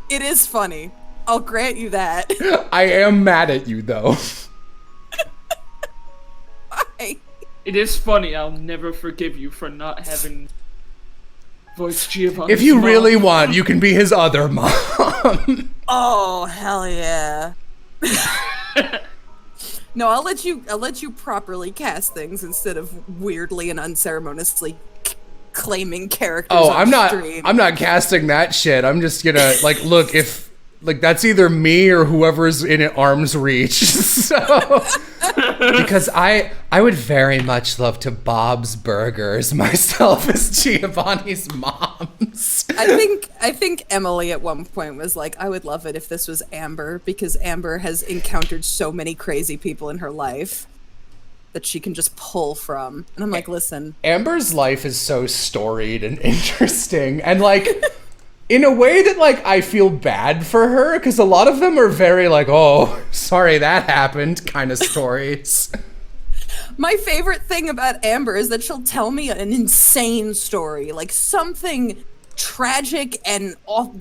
It is funny. I'll grant you that. I am mad at you, though. Why? It is funny. I'll never forgive you for not having voiced Giovanni. If you really want, you can be his other mom. Oh, hell yeah. No, I'll let you properly cast things instead of weirdly and unceremoniously claiming characters. Oh, on I'm not casting that shit. I'm just gonna like look if like that's either me or whoever's in arm's reach. So because I would very much love to Bob's Burgers myself as Giovanni's moms. I think Emily at one point was like, "I would love it if this was Amber," because Amber has encountered so many crazy people in her life that she can just pull from. And I'm like, listen. Amber's life is so storied and interesting, and like in a way that like I feel bad for her, because a lot of them are very like, "Oh, sorry that happened" kind of stories. My favorite thing about Amber is that she'll tell me an insane story, like something tragic and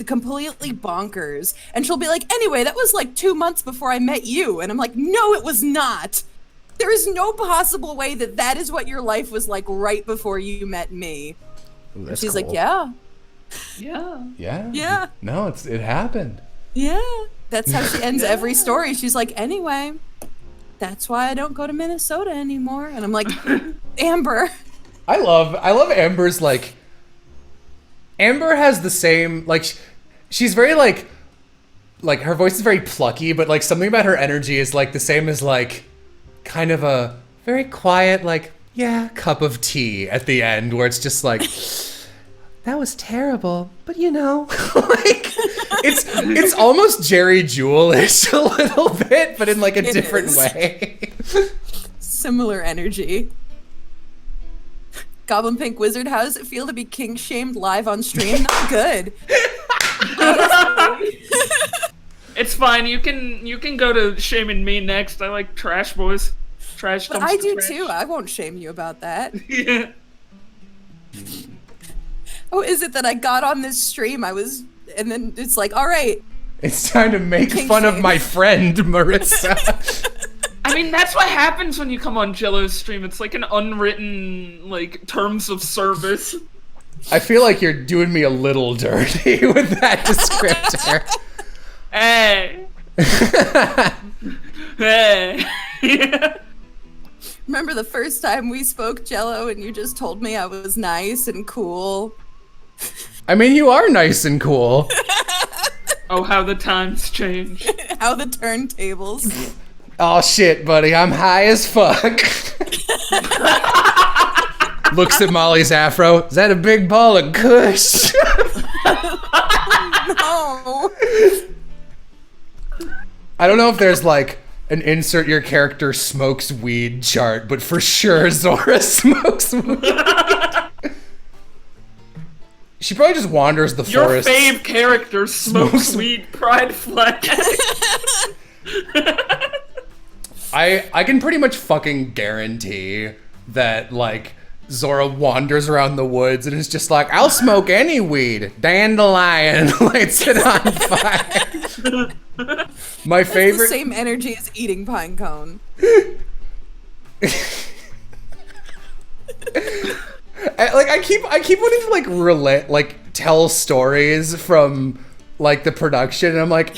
completely bonkers, and she'll be like, "Anyway, that was like 2 months before I met you," and I'm like, "No, it was not. There is no possible way that is what your life was like right before you met me. Ooh, that's She's cool. like, yeah. Yeah. No, it happened. Yeah. That's how she ends every story. She's like, anyway, that's why I don't go to Minnesota anymore. And I'm like, Amber. I love Amber's, like, Amber has the same, like, she's very, like, her voice is very plucky, but, like, something about her energy is, like, the same as, like, kind of a very quiet, like, yeah, cup of tea at the end, where it's just like, that was terrible, but you know, like, it's almost Jerry Jewell-ish a little bit, but in, like, a different way. Similar energy. Goblin Pink Wizard, how does it feel to be kink shamed live on stream? Not good. It's fine. You can go to shaming me next. I like trash boys. Trash. But I do too. I won't shame you about that. Yeah. Oh, is it that I got on this stream? And then it's like, all right. It's time to make fun of my friend, Marissa. I mean, that's what happens when you come on Jello's stream. It's like an unwritten, like, terms of service. I feel like you're doing me a little dirty with that descriptor. Hey. Hey. Yeah. Remember the first time we spoke, Jello, and you just told me I was nice and cool? I mean, you are nice and cool. Oh, how the times change. How the turntables. Oh shit, buddy, I'm high as fuck. Looks at Molly's afro. Is that a big ball of kush? No. I don't know if there's like an insert your character smokes weed chart, but for sure Zora smokes weed. She probably just wanders the Your forest. fave character smokes weed pride flag. I can pretty much fucking guarantee that, like, Zora wanders around the woods and is just like, I'll smoke any weed. Dandelion lights it on fire. My favorite. It's the same energy as eating pine cone. I keep wanting to, like, relate, like, tell stories from, like, the production, and I'm like,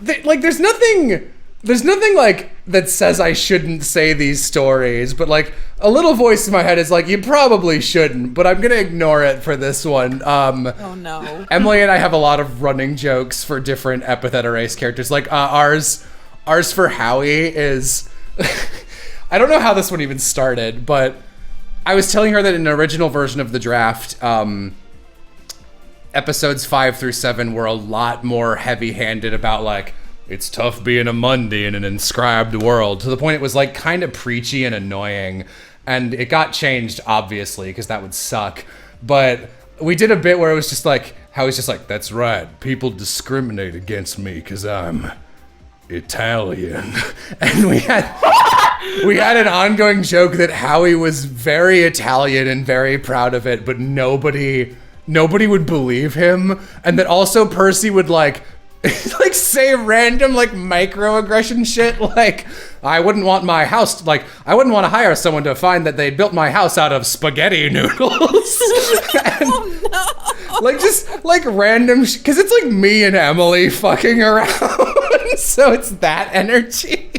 there's nothing like that says I shouldn't say these stories, but like a little voice in my head is like, you probably shouldn't, but I'm gonna ignore it for this one. Oh no. Emily and I have a lot of running jokes for different Epithet Erase characters. Like ours for Howie is, I don't know how this one even started, but I was telling her that in an original version of the draft, episodes 5 through 7 were a lot more heavy-handed about, like, it's tough being a Mundy in an inscribed world, to the point it was, like, kind of preachy and annoying. And it got changed, obviously, because that would suck. But we did a bit where it was just like, Howie's just like, that's right, people discriminate against me because I'm Italian. And we had an ongoing joke that Howie was very Italian and very proud of it, but nobody would believe him. And that also Percy would, like say random, like, microaggression shit, like, I wouldn't want my house, like, I wouldn't want to hire someone to find that they built my house out of spaghetti noodles. And, Oh no. like, just, like, random because it's, like, me and Emily fucking around. So it's that energy.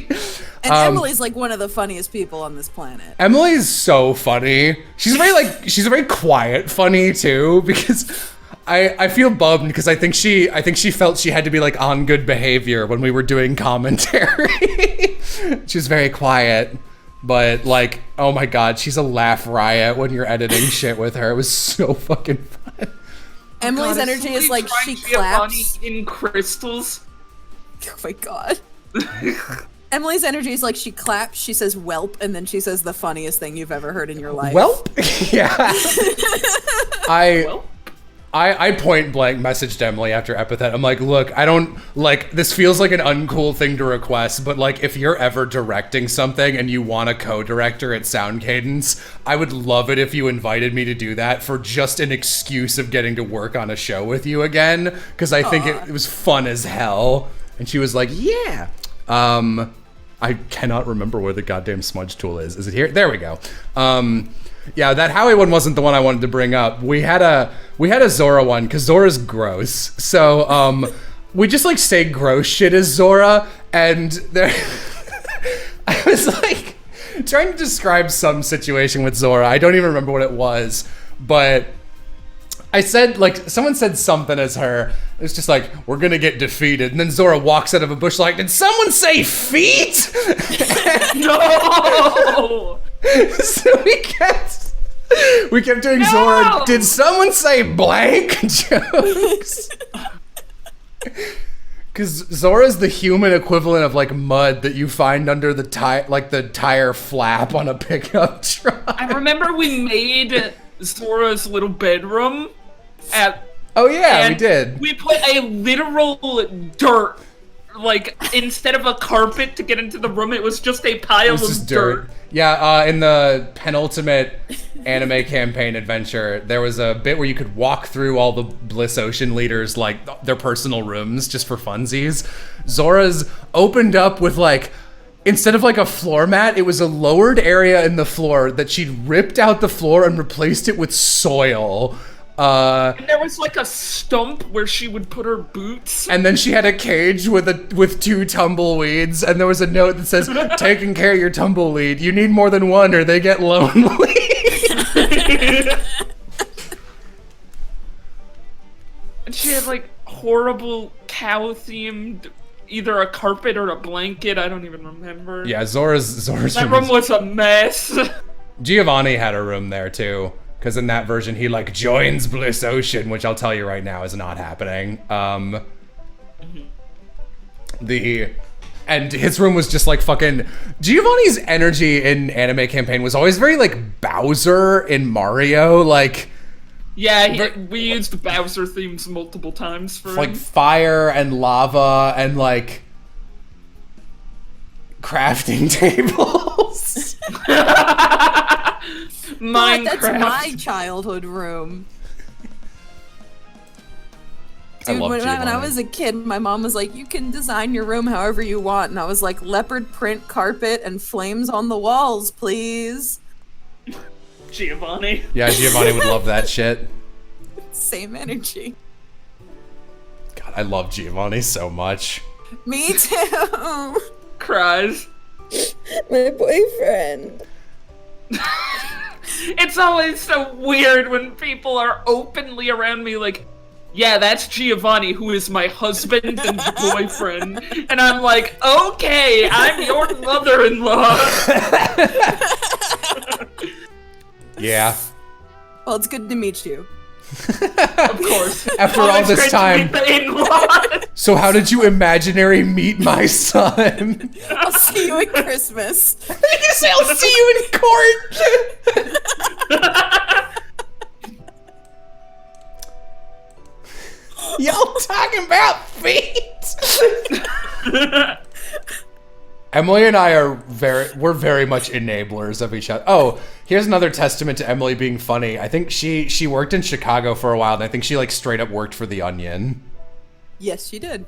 And Emily's like one of the funniest people on this planet. Emily's so funny. She's a very quiet funny, too, because I feel bummed because I think she felt she had to be, like, on good behavior when we were doing commentary. She was very quiet, but, like, oh my god, she's a laugh riot when you're editing shit with her. It was so fucking fun. Emily's God, energy is like she Giovanni claps. in crystals. Oh my god. Emily's energy is like she claps, she says whelp, and then she says the funniest thing you've ever heard in your life. Welp? Yeah. I point blank messaged Emily after Epithet. I'm like, look, I don't, like, this feels like an uncool thing to request, but, like, if you're ever directing something and you want a co-director at Sound Cadence, I would love it if you invited me to do that for just an excuse of getting to work on a show with you again, because I think it was fun as hell. And she was like, yeah. I cannot remember where the goddamn smudge tool is. Is it here? There we go. Yeah, that Howie one wasn't the one I wanted to bring up. We had a Zora one because Zora's gross. So we just like say gross shit as Zora, and there I was like trying to describe some situation with Zora. I don't even remember what it was, but I said, like, someone said something as her. It's just like, we're gonna get defeated. And then Zora walks out of a bush like, did someone say feet? No! So we kept doing Zora, did someone say blank jokes? Because Zora's the human equivalent of like mud that you find under the tire flap on a pickup truck. I remember we made Zora's little bedroom Oh yeah, we did. We put a literal dirt, like instead of a carpet to get into the room, it was just a pile of dirt. Yeah, in the penultimate anime campaign adventure, there was a bit where you could walk through all the Bliss Ocean leaders, like their personal rooms, just for funsies. Zora's opened up with like, instead of like a floor mat, it was a lowered area in the floor that she'd ripped out the floor and replaced it with soil. And there was like a stump where she would put her boots. And then she had a cage with 2 tumbleweeds, and there was a note that says, taking care of your tumbleweed. You need more than one or they get lonely. And she had like horrible cow-themed, either a carpet or a blanket, I don't even remember. Yeah, Zora's that room was a mess. Giovanni had a room there too. Because in that version, he like joins Bliss Ocean, which I'll tell you right now is not happening. And his room was just like fucking. Giovanni's energy in anime campaign was always very like Bowser in Mario, like. Yeah, we used Bowser themes multiple times for like him. Fire and lava and like crafting tables. Minecraft. That's my childhood room. Dude, when I was a kid, my mom was like, you can design your room however you want. And I was like, leopard print carpet and flames on the walls, please. Giovanni. Yeah, Giovanni would love that shit. Same energy. God, I love Giovanni so much. Me too. Cries. My boyfriend. It's always so weird when people are openly around me like, yeah, that's Giovanni, who is my husband and boyfriend. And I'm like, okay, I'm your mother-in-law. Yeah. Well, it's good to meet you. Of course. After all this time. So how did you imaginary meet my son? I'll see you at Christmas. I think you say I'll see you in court. Y'all talking about feet? Emily and I we're very much enablers of each other. Oh, here's another testament to Emily being funny. I think she worked in Chicago for a while, and I think she like straight up worked for The Onion. Yes, she did.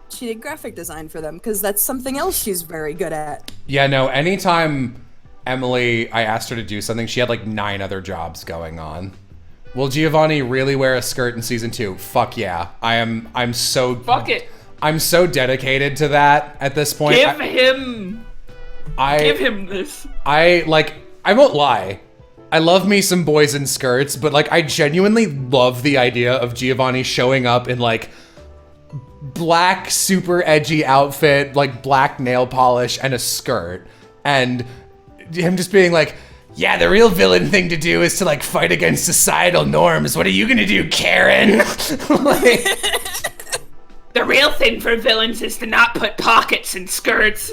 She did graphic design for them, because that's something else she's very good at. Yeah, no, anytime I asked her to do something, she had like 9 other jobs going on. Will Giovanni really wear a skirt in season 2? Fuck yeah. I'm so... Fuck it. I'm so dedicated to that at this point. Give him this. I won't lie. I love me some boys in skirts, but like I genuinely love the idea of Giovanni showing up in like black super edgy outfit, like black nail polish and a skirt, and him just being like, yeah, the real villain thing to do is to like fight against societal norms. What are you gonna do, Karen? Like, the real thing for villains is to not put pockets in skirts.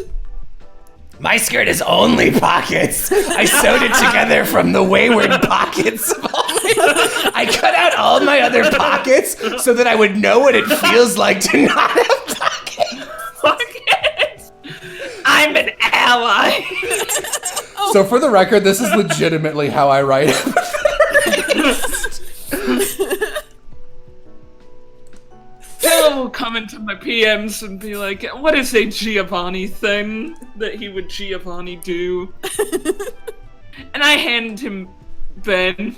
my skirt is only pockets. I sewed it together from the wayward pockets. I cut out all my other pockets so that I would know what it feels like to not have pockets. Pockets? I'm an ally. So for the record, this is legitimately how I write. will come into my PMs and be like, what is a Giovanni thing that he would Giovanni do? And I hand him Ben.